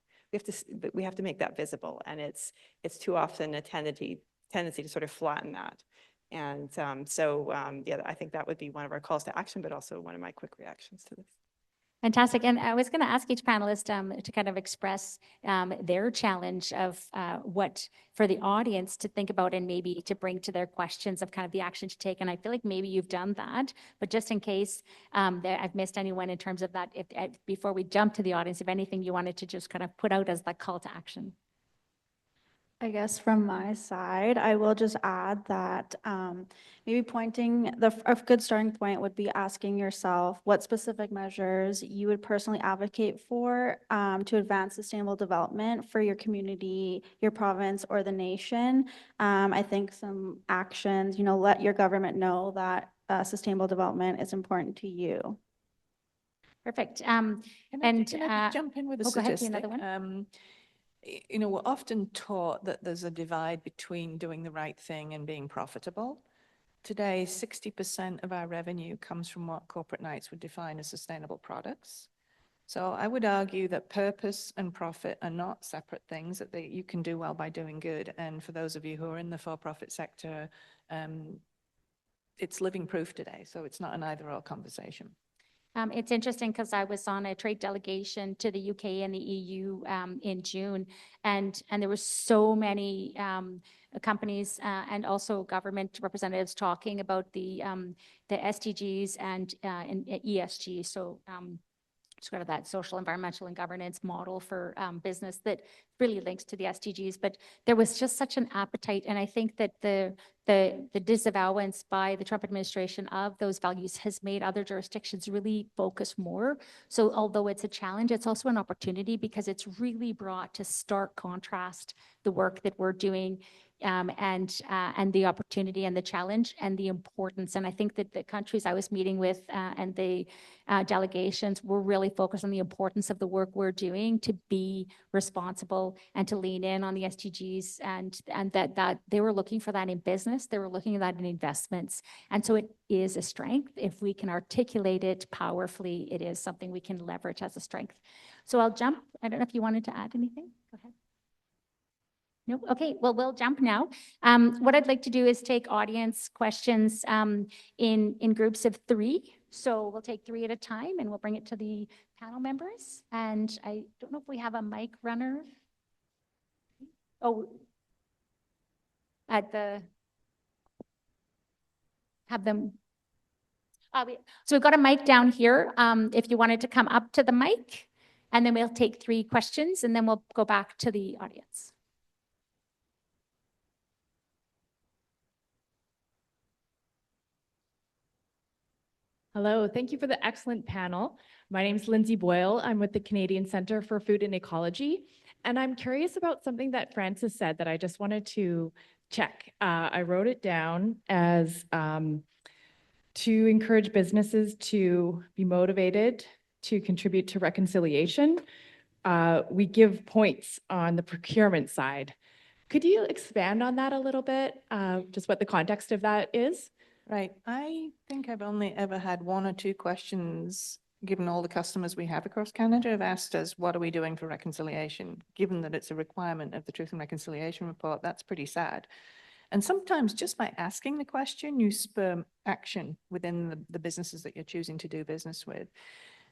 We have to make that visible, and it's too often a tendency to sort of flatten that. And yeah, I think that would be one of our calls to action, but also one of my quick reactions to this. Fantastic. And I was going to ask each panelist to kind of express their challenge of what for the audience to think about and maybe to bring to their questions of kind of the action to take. And I feel like maybe you've done that, but just in case I've missed anyone in terms of that, if before we jump to the audience, if anything you wanted to just kind of put out as that call to action. I guess from my side, I will just add that maybe pointing, a good starting point would be asking yourself what specific measures you would personally advocate for to advance sustainable development for your community, your province, or the nation. I think some actions, you know, let your government know that sustainable development is important to you. Perfect. Can I just jump in with a go ahead, statistic? another one. You know, we're often taught that there's a divide between doing the right thing and being profitable. Today, 60% of our revenue comes from what corporate knights would define as sustainable products. So I would argue that purpose and profit are not separate things, that you can do well by doing good. And for those of you who are in the for-profit sector, it's living proof today. So it's not an either-or conversation. It's interesting because I was on a trade delegation to the UK and the EU in June, and there were so many companies and also government representatives talking about the SDGs and ESG. So sort of that social, environmental, and governance model for business that really links to the SDGs. But there was just such an appetite, and I think that the disavowance by the Trump administration of those values has made other jurisdictions really focus more. So although it's a challenge, it's also an opportunity because it's really brought to stark contrast the work that we're doing and the opportunity and the challenge and the importance. And I think that the countries I was meeting with and the delegations were really focused on the importance of the work we're doing to be responsible and to lean in on the SDGs, and that they were looking for that in business. They were looking at that in investments. And so it is a strength. If we can articulate it powerfully, it is something we can leverage as a strength. So I'll jump. I don't know if you wanted to add anything. Go ahead. No? Okay, well, we'll jump now. What I'd like to do is take audience questions in groups of 3. So we'll take 3 at a time and we'll bring it to the panel members. And I don't know if we have a mic runner. Oh, have them. So we've got a mic down here. If you wanted to come up to the mic, and then we'll take 3 questions and then we'll go back to the audience. Hello, thank you for the excellent panel. My name is Lindsay Boyle. I'm with the Canadian Centre for Food and Ecology, and I'm curious about something that Francis said that I just wanted to check. I wrote it down as to encourage businesses to be motivated to contribute to reconciliation. We give points on the procurement side. Could you expand on that a little bit, just what the context of that is? Right. I think I've only ever had 1 or 2 questions, given all the customers we have across Canada, have asked us, what are we doing for reconciliation? Given that it's a requirement of the Truth and Reconciliation Report, that's pretty sad. And sometimes just by asking the question, you spur action within the businesses that you're choosing to do business with.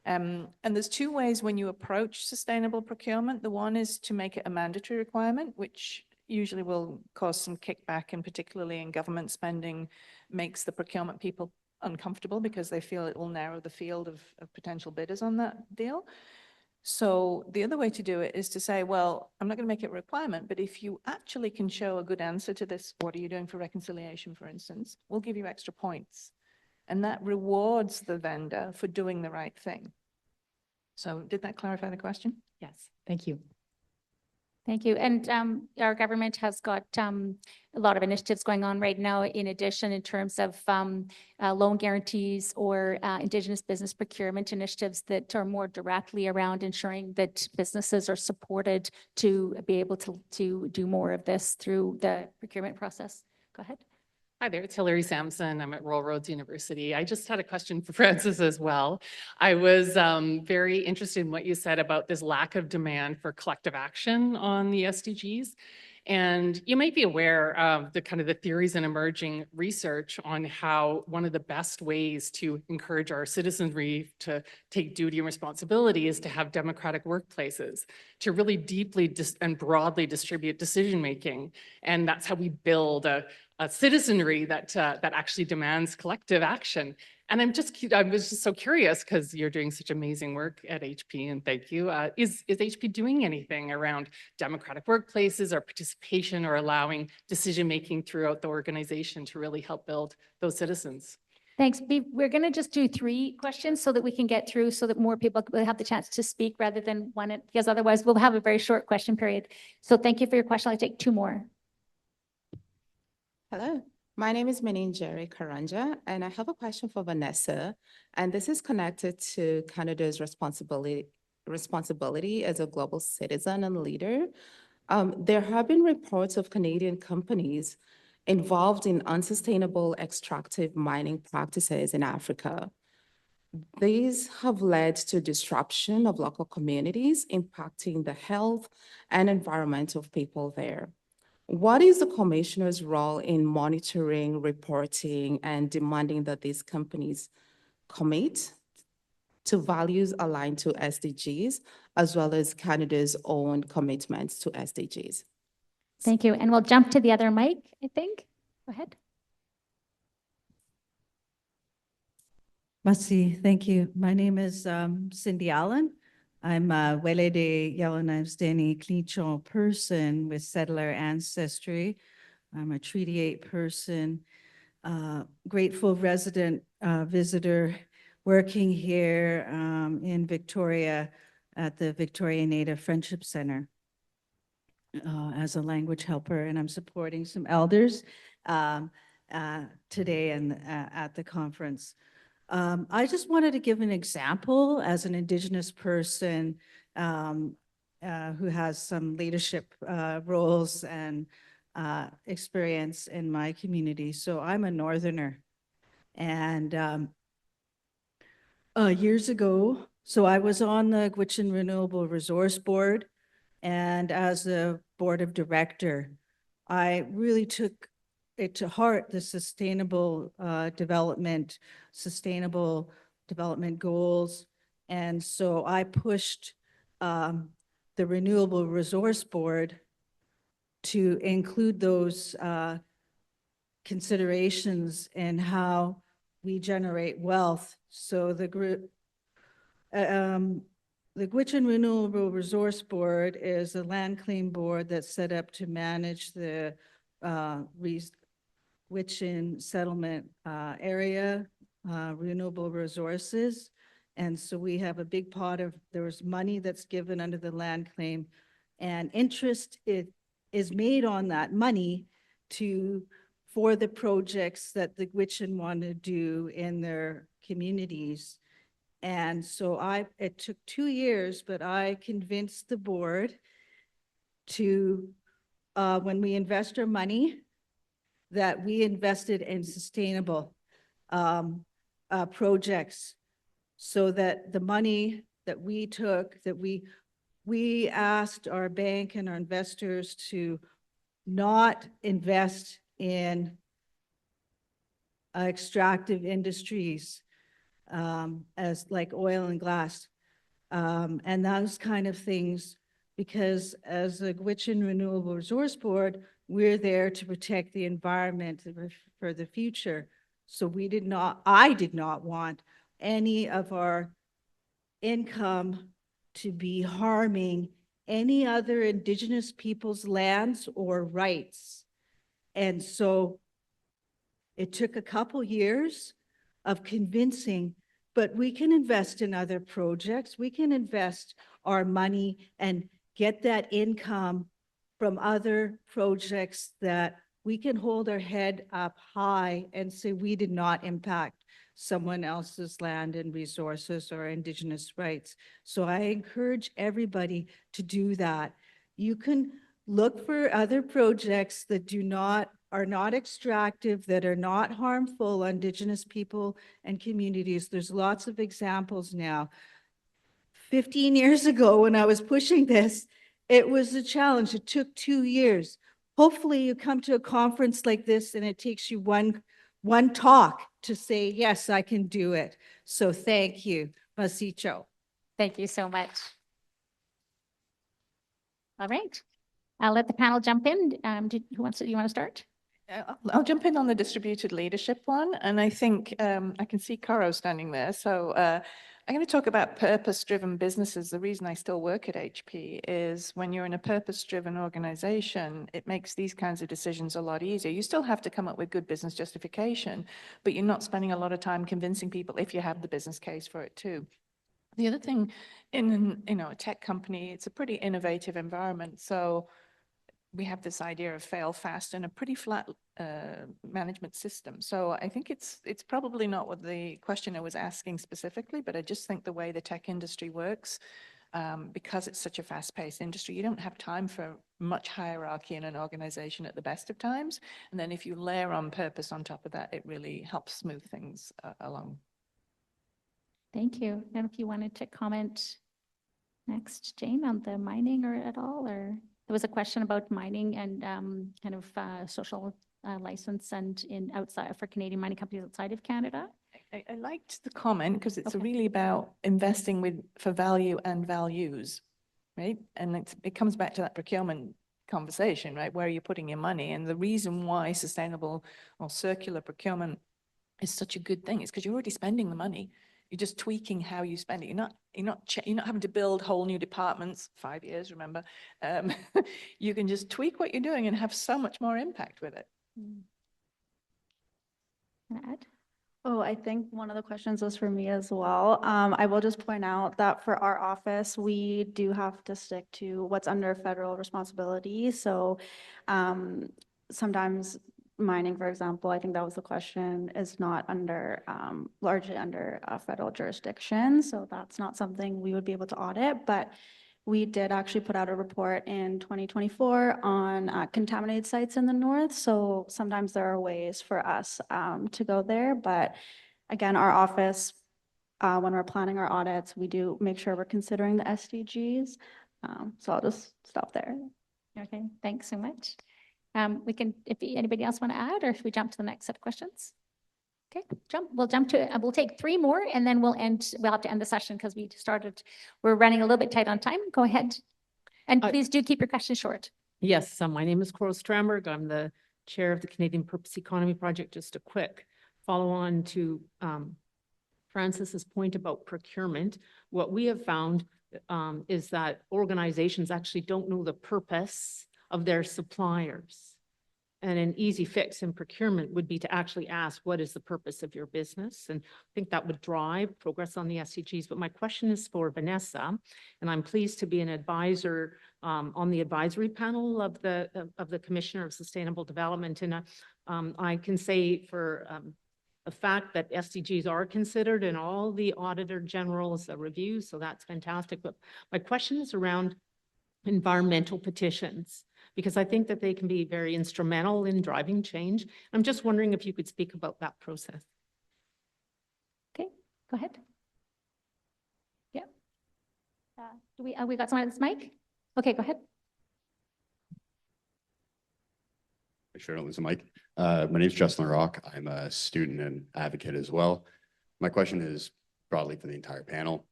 And there's 2 ways when you approach sustainable procurement. The one is to make it a mandatory requirement, which usually will cause some kickback, and particularly in government spending, makes the procurement people uncomfortable because they feel it will narrow the field of potential bidders on that deal. So the other way to do it is to say, well, I'm not going to make it a requirement, but if you actually can show a good answer to this, what are you doing for reconciliation, for instance, we'll give you extra points. And that rewards the vendor for doing the right thing. So did that clarify the question? Yes, thank you. Thank you. And our government has got a lot of initiatives going on right now, in addition, in terms of loan guarantees or Indigenous business procurement initiatives that are more directly around ensuring that businesses are supported to be able to do more of this through the procurement process. Go ahead. Hi there, it's Hilary Sampson. I'm at Royal Roads University. I just had a question for Francis as well. I was very interested in what you said about this lack of demand for collective action on the SDGs. And you might be aware of the kind of the theories and emerging research on how one of the best ways to encourage our citizenry to take duty and responsibility is to have democratic workplaces, to really deeply and broadly distribute decision-making. And that's how we build a citizenry that actually demands collective action. And I was just so curious, because you're doing such amazing work at HP, and thank you. Is HP doing anything around democratic workplaces or participation or allowing decision-making throughout the organization to really help build those citizens? Thanks. We're going to just do 3 questions so that we can get through, so that more people will have the chance to speak rather than one, because otherwise we'll have a very short question period. So thank you for your question. I'll take 2 more. Hello, my name is Meninjeri Karanja, and I have a question for Vanessa. And this is connected to Canada's responsibility as a global citizen and leader. There have been reports of Canadian companies involved in unsustainable extractive mining practices in Africa. These have led to disruption of local communities, impacting the health and environment of people there. What is the commissioner's role in monitoring, reporting, and demanding that these companies commit to values aligned to SDGs, as well as Canada's own commitments to SDGs? Thank you. And we'll jump to the other mic, I think. Go ahead. Merci, thank you. My name is Cindy Allen. I'm a Wele de Yellowknives Clinchon person with settler ancestry. I'm a Treaty 8 person, grateful resident visitor working here in Victoria at the Victoria Native Friendship Center as a language helper, and I'm supporting some elders today and at the conference. I just wanted to give an example as an Indigenous person who has some leadership roles and experience in my community. So I'm a Northerner. And years ago, so I was on the Gibson Renewable Resource Board, and as a board of director, I really took it to heart, the sustainable development goals. And so I pushed the Renewable Resource Board to include those considerations in how we generate wealth. So the group, the Gibson Renewable Resource Board is a land claim board that's set up to manage the Gibson settlement area, renewable resources. And so we have a big pot of, there was money that's given under the land claim, and interest is made on that money for the projects that the Gibson want to do in their communities. And so it took 2 years, but I convinced the board to, when we invest our money, that we invested in sustainable projects, so that the money that we took, that we asked our bank and our investors to not invest in extractive industries as like oil and gas and those kind of things, because as a Gibson Renewable Resource Board, we're there to protect the environment for the future. So I did not want any of our income to be harming any other Indigenous people's lands or rights. And so it took a couple years of convincing, but we can invest in other projects. We can invest our money and get that income from other projects that we can hold our head up high and say we did not impact someone else's land and resources or Indigenous rights. So I encourage everybody to do that. You can look for other projects that are not extractive, that are not harmful on Indigenous people and communities. There's lots of examples now. 15 years ago, when I was pushing this, it was a challenge. It took 2 years. Hopefully you come to a conference like this and it takes you one talk to say, yes, I can do it. So thank you, Masicho. Thank you so much. All right. I'll let the panel jump in. You want to start? I'll jump in on the distributed leadership one. And I think I can see Caro standing there. So I'm going to talk about purpose-driven businesses. The reason I still work at HP is when you're in a purpose-driven organization, it makes these kinds of decisions a lot easier. You still have to come up with good business justification, but you're not spending a lot of time convincing people if you have the business case for it too. The other thing in a tech company, it's a pretty innovative environment. So we have this idea of fail fast and a pretty flat management system. So I think it's probably not what the questioner was asking specifically, but I just think the way the tech industry works, because it's such a fast-paced industry, you don't have time for much hierarchy in an organization at the best of times. And then if you layer on purpose on top of that, it really helps smooth things along. Thank you. And if you wanted to comment next, Jayne, on the mining or at all, or there was a question about mining and kind of social license and in outside for Canadian mining companies outside of Canada. I liked the comment because it's Okay. really about investing for value and values, right? And it comes back to that procurement conversation, right? Where are you putting your money? And the reason why sustainable or circular procurement is such a good thing is because you're already spending the money. You're just tweaking how you spend it. You're not having to build whole new departments, 5 years, remember. You can just tweak what you're doing and have so much more impact with it. Wanna add? Oh, I think one of the questions was for me as well. I will just point out that for our office, we do have to stick to what's under federal responsibility. So sometimes mining, for example, I think that was the question, is not under, largely under federal jurisdiction. So that's not something we would be able to audit, but we did actually put out a report in 2024 on contaminated sites in the north. So sometimes there are ways for us to go there. But again, our office, when we're planning our audits, we do make sure we're considering the SDGs. So I'll just stop there. Okay, thanks so much. We can, if anybody else want to add, or should we jump to the next set of questions? Okay, we'll jump to, we'll take 3 more and then we'll have to end the session because we're running a little bit tight on time. Go ahead. And please do keep your questions short. Yes, my name is Coral Stramberg. I'm the chair of the Canadian Purpose Economy Project. Just a quick follow on to Francis's point about procurement. What we have found is that organizations actually don't know the purpose of their suppliers. And an easy fix in procurement would be to actually ask, what is the purpose of your business? And I think that would drive progress on the SDGs. But my question is for Vanessa, and I'm pleased to be an advisor on the advisory panel of the Commissioner of Sustainable Development. And I can say for the fact that SDGs are considered in all the Auditor-General's reviews, so that's fantastic. But my question is around environmental petitions, because I think that they can be very instrumental in driving change. I'm just wondering if you could speak about that process. Okay, go ahead. Yeah. We got someone at this mic? Okay, go ahead. Make sure I don't lose the mic. My name is Justin Rock. I'm a student and advocate as well. My question is broadly for the entire panel.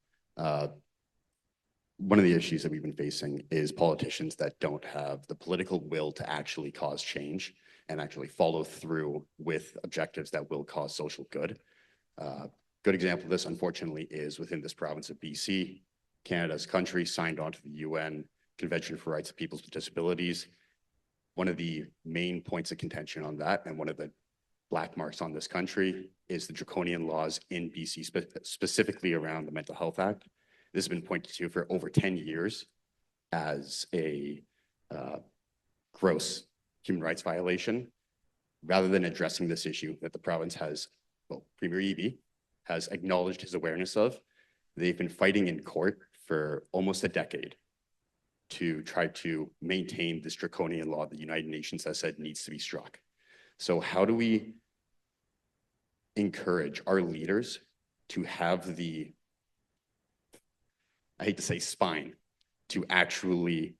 One of the issues that we've been facing is politicians that don't have the political will to actually cause change and actually follow through with objectives that will cause social good. Good example of this, unfortunately, is within this province of BC. Canada's country signed on to the UN Convention for Rights of Peoples with Disabilities. One of the main points of contention on that, and one of the black marks on this country, is the draconian laws in BC, specifically around the Mental Health Act. This has been pointed to for over 10 years as a gross human rights violation. Rather than addressing this issue that the province has, well, Premier Eby has acknowledged his awareness of, they've been fighting in court for almost a decade to try to maintain this draconian law the United Nations has said needs to be struck. So how do we encourage our leaders to have the, I hate to say spine, to actually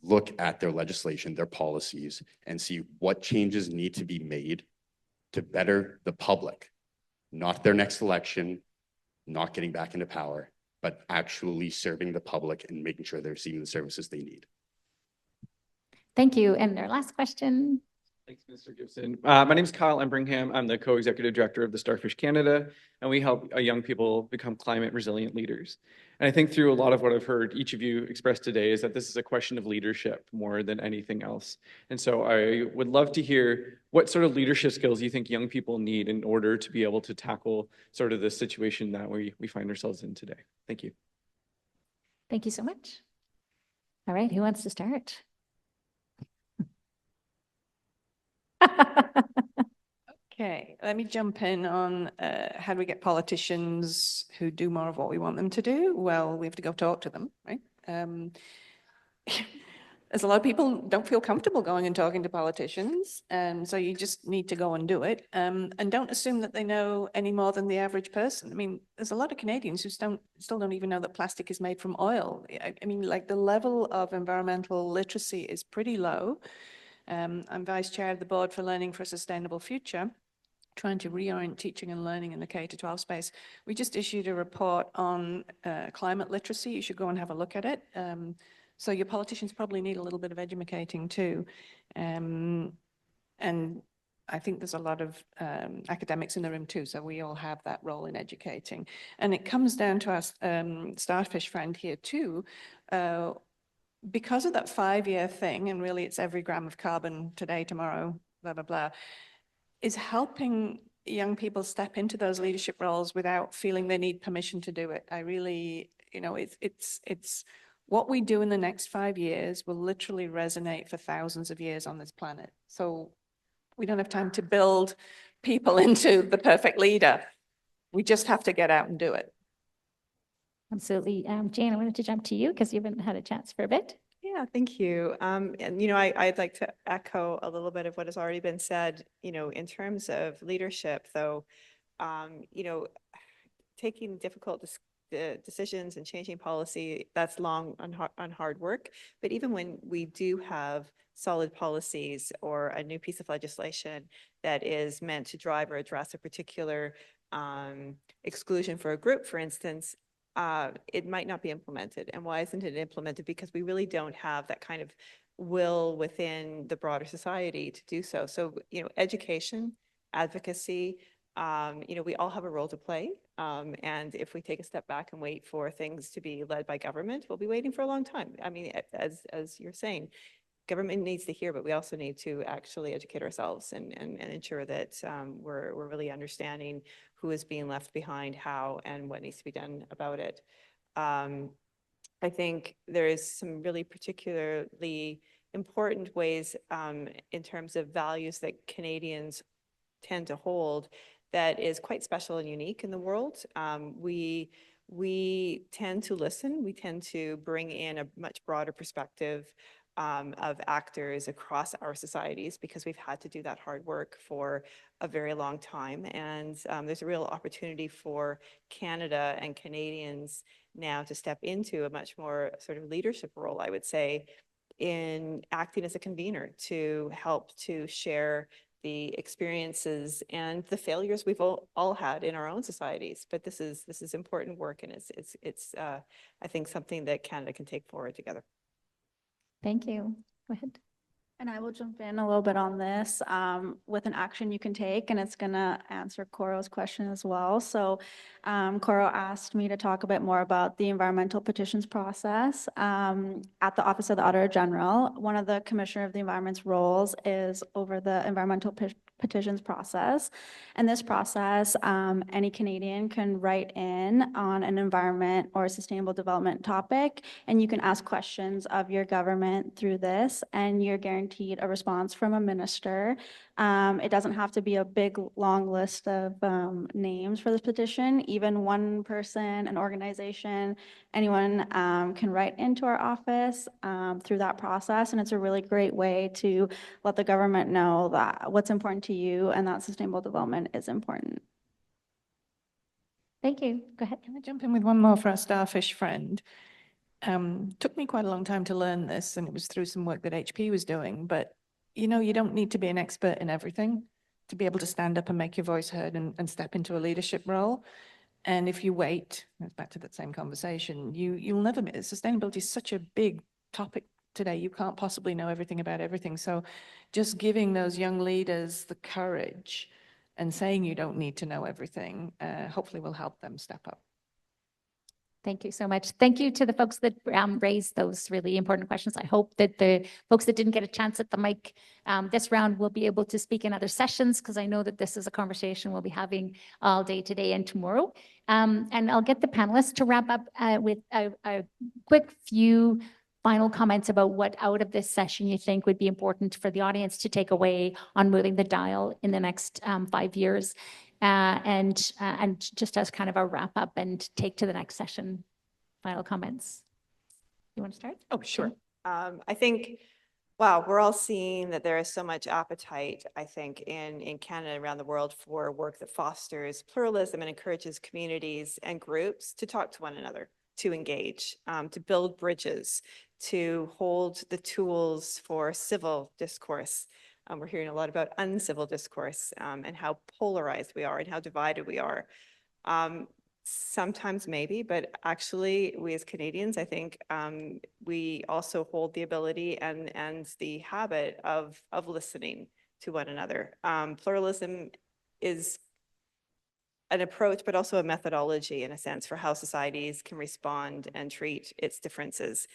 look at their legislation, their policies, and see what changes need to be made to better the public, not their next election, not getting back into power, but actually serving the public and making sure they're receiving the services they need. Thank you. And our last question. Thanks, Mr. Gibson. My name is Kyle Embringham. I'm the co-executive director of the Starfish Canada, and we help young people become climate resilient leaders. And I think through a lot of what I've heard each of you express today is that this is a question of leadership more than anything else. And so I would love to hear what sort of leadership skills you think young people need in order to be able to tackle sort of the situation that we find ourselves in today. Thank you. Thank you so much. All right, who wants to start? Okay, let me jump in on how do we get politicians who do more of what we want them to do? Well, we have to go talk to them, right? there's a lot of people don't feel comfortable going and talking to politicians. And so you just need to go and do it. And don't assume that they know any more than the average person. I mean, there's a lot of Canadians who still don't even know that plastic is made from oil. I mean, like the level of environmental literacy is pretty low. I'm vice chair of the board for Learning for a Sustainable Future, trying to reorient teaching and learning in the K-12 space. We just issued a report on climate literacy. You should go and have a look at it. So your politicians probably need a little bit of educating too. And I think there's a lot of academics in the room too, so we all have that role in educating. And it comes down to our starfish friend here too. Because of that 5-year thing, and really it's every gram of carbon today, tomorrow, blah, blah, blah, is helping young people step into those leadership roles without feeling they need permission to do it. I really, it's what we do in the next 5 years will literally resonate for thousands of years on this planet. So we don't have time to build people into the perfect leader. We just have to get out and do it. Absolutely. Jayne, I wanted to jump to you because you haven't had a chance for a bit. Yeah, thank you. And, I'd like to echo a little bit of what has already been said, in terms of leadership, though, taking difficult decisions and changing policy, that's long and hard work. But even when we do have solid policies or a new piece of legislation that is meant to drive or address a particular exclusion for a group, for instance, it might not be implemented. And why isn't it implemented? Because we really don't have that kind of will within the broader society to do so. So, education, advocacy, we all have a role to play. And if we take a step back and wait for things to be led by government, we'll be waiting for a long time. I mean, as you're saying, government needs to hear, but we also need to actually educate ourselves and ensure that we're really understanding who is being left behind, how, and what needs to be done about it. I think there is some really particularly important ways in terms of values that Canadians tend to hold that is quite special and unique in the world. We tend to listen. We tend to bring in a much broader perspective of actors across our societies because we've had to do that hard work for a very long time. And there's a real opportunity for Canada and Canadians now to step into a much more sort of leadership role, I would say, in acting as a convener to help to share the experiences and the failures we've all had in our own societies. But this is important work, and it's I think something that Canada can take forward together. Thank you. Go ahead. And I will jump in a little bit on this with an action you can take, and it's going to answer Coro's question as well. So Coro asked me to talk a bit more about the environmental petitions process at the Office of the Auditor-General. One of the Commissioner of the Environment's roles is over the environmental petitions process. And this process, any Canadian can write in on an environment or sustainable development topic, and you can ask questions of your government through this, and you're guaranteed a response from a minister. It doesn't have to be a big, long list of names for this petition. Even one person, an organization, anyone can write into our office through that process. And it's a really great way to let the government know that what's important to you and that sustainable development is important. Thank you. Go ahead. Can I jump in with one more for our starfish friend? Took me quite a long time to learn this, and it was through some work that HP was doing, but you don't need to be an expert in everything to be able to stand up and make your voice heard and step into a leadership role. And if you wait, back to that same conversation, you'll never be. Sustainability is such a big topic today. You can't possibly know everything about everything. So just giving those young leaders the courage and saying you don't need to know everything, hopefully will help them step up. Thank you so much. Thank you to the folks that raised those really important questions. I hope that the folks that didn't get a chance at the mic this round will be able to speak in other sessions, because I know that this is a conversation we'll be having all day today and tomorrow. And I'll get the panelists to wrap up with a quick few final comments about what out of this session you think would be important for the audience to take away on moving the dial in the next 5 years. And just as kind of a wrap up and take to the next session, final comments. You want to start? Oh, sure. I think, wow, we're all seeing that there is so much appetite, I think, in Canada and around the world for work that fosters pluralism and encourages communities and groups to talk to one another, to engage, to build bridges, to hold the tools for civil discourse. We're hearing a lot about uncivil discourse and how polarized we are and how divided we are. Sometimes maybe, but actually we as Canadians, I think we also hold the ability and the habit of listening to one another. Pluralism is an approach, but also a methodology in a sense for how societies can respond and treat its differences.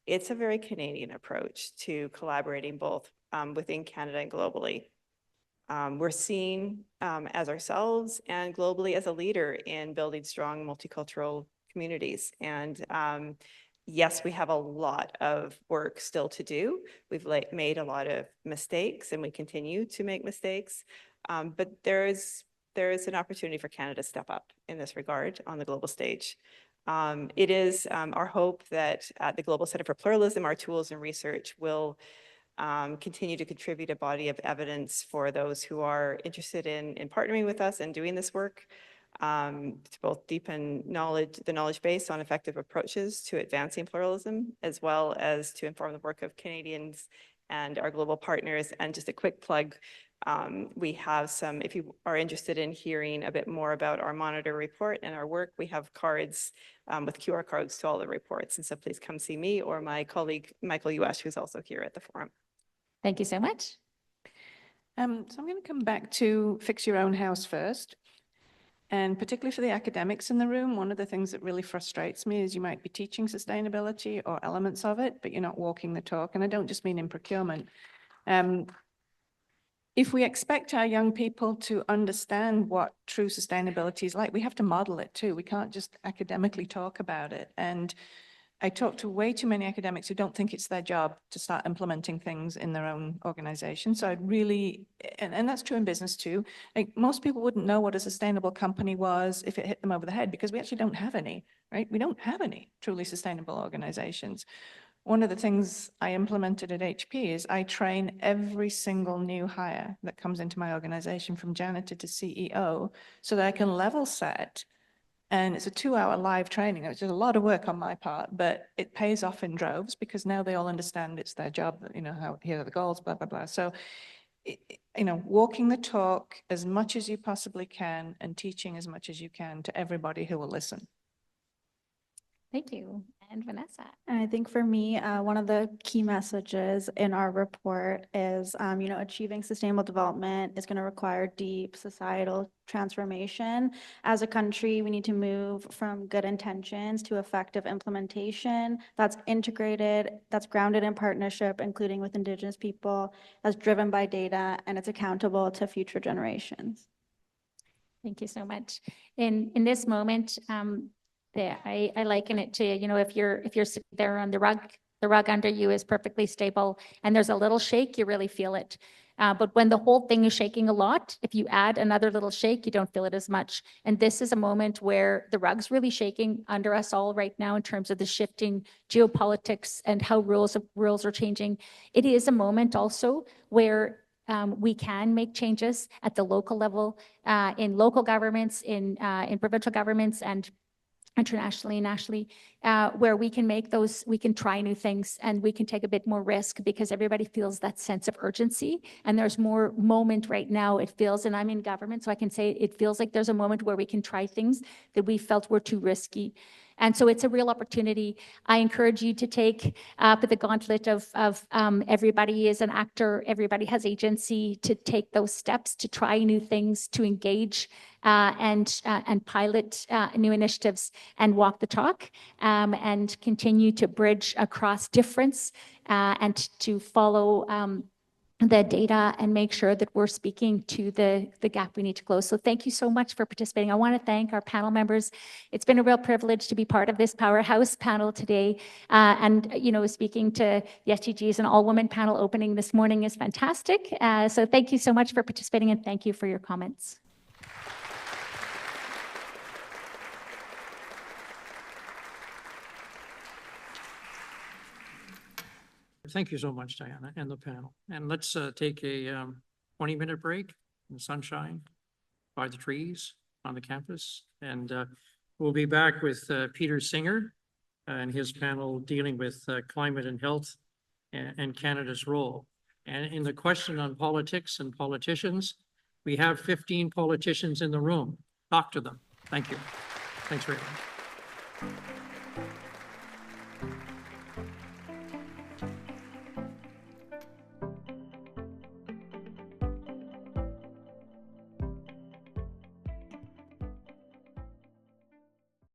It's a very Canadian approach to collaborating both within Canada and globally. We're seen as ourselves and globally as a leader in building strong multicultural communities. And yes, we have a lot of work still to do. We've made a lot of mistakes and we continue to make mistakes. But there is an opportunity for Canada to step up in this regard on the global stage. It is our hope that at the Global Center for Pluralism, our tools and research will continue to contribute a body of evidence for those who are interested in partnering with us and doing this work, to both deepen the knowledge base on effective approaches to advancing pluralism, as well as to inform the work of Canadians and our global partners. And just a quick plug, we have some, if you are interested in hearing a bit more about our Monitor report and our work, we have cards with QR codes to all the reports. And so please come see me or my colleague, Michael Uesch, who's also here at the forum. Thank you so much. So I'm going to come back to fix your own house first. And particularly for the academics in the room, one of the things that really frustrates me is you might be teaching sustainability or elements of it, but you're not walking the talk. And I don't just mean in procurement. If we expect our young people to understand what true sustainability is like, we have to model it too. We can't just academically talk about it. And I talk to way too many academics who don't think it's their job to start implementing things in their own organization. So I'd really, and that's true in business too. Like most people wouldn't know what a sustainable company was if it hit them over the head, because we actually don't have any, right? We don't have any truly sustainable organizations. One of the things I implemented at HP is I train every single new hire that comes into my organization from janitor to CEO so that I can level set. And it's a 2-hour live training, which is a lot of work on my part, but it pays off in droves because now they all understand it's their job, you know, how here are the goals, blah, blah, blah. So, you know, walking the talk as much as you possibly can and teaching as much as you can to everybody who will listen. Thank you. And Vanessa. And I think for me, one of the key messages in our report is, achieving sustainable development is going to require deep societal transformation. As a country, we need to move from good intentions to effective implementation that's integrated, that's grounded in partnership, including with Indigenous people, that's driven by data, and it's accountable to future generations. Thank you so much. In this moment, I liken it to, if you're sitting there on the rug under you is perfectly stable and there's a little shake, you really feel it. But when the whole thing is shaking a lot, if you add another little shake, you don't feel it as much. And this is a moment where the rug's really shaking under us all right now in terms of the shifting geopolitics and how rules are changing. It is a moment also where we can make changes at the local level, in local governments, in provincial governments, and internationally and nationally, where we can try new things and we can take a bit more risk because everybody feels that sense of urgency. And there's more moment right now, it feels, and I'm in government, so I can say it feels like there's a moment where we can try things that we felt were too risky. And so it's a real opportunity. I encourage you to take up the gauntlet of everybody is an actor, everybody has agency, to take those steps, to try new things, to engage and pilot new initiatives and walk the talk, and continue to bridge across difference and to follow the data and make sure that we're speaking to the gap we need to close. So thank you so much for participating. I want to thank our panel members. It's been a real privilege to be part of this powerhouse panel today. And, speaking to the SDGs and all-women panel opening this morning is fantastic. So thank you so much for participating and thank you for your comments. Thank you so much, Diana, and the panel. And let's take a 20-minute break in the sunshine, by the trees, on the campus. And we'll be back with Peter Singer and his panel dealing with climate and health and Canada's role. And in the question on politics and politicians, we have 15 politicians in the room. Talk to them. Thank you. Thanks very much.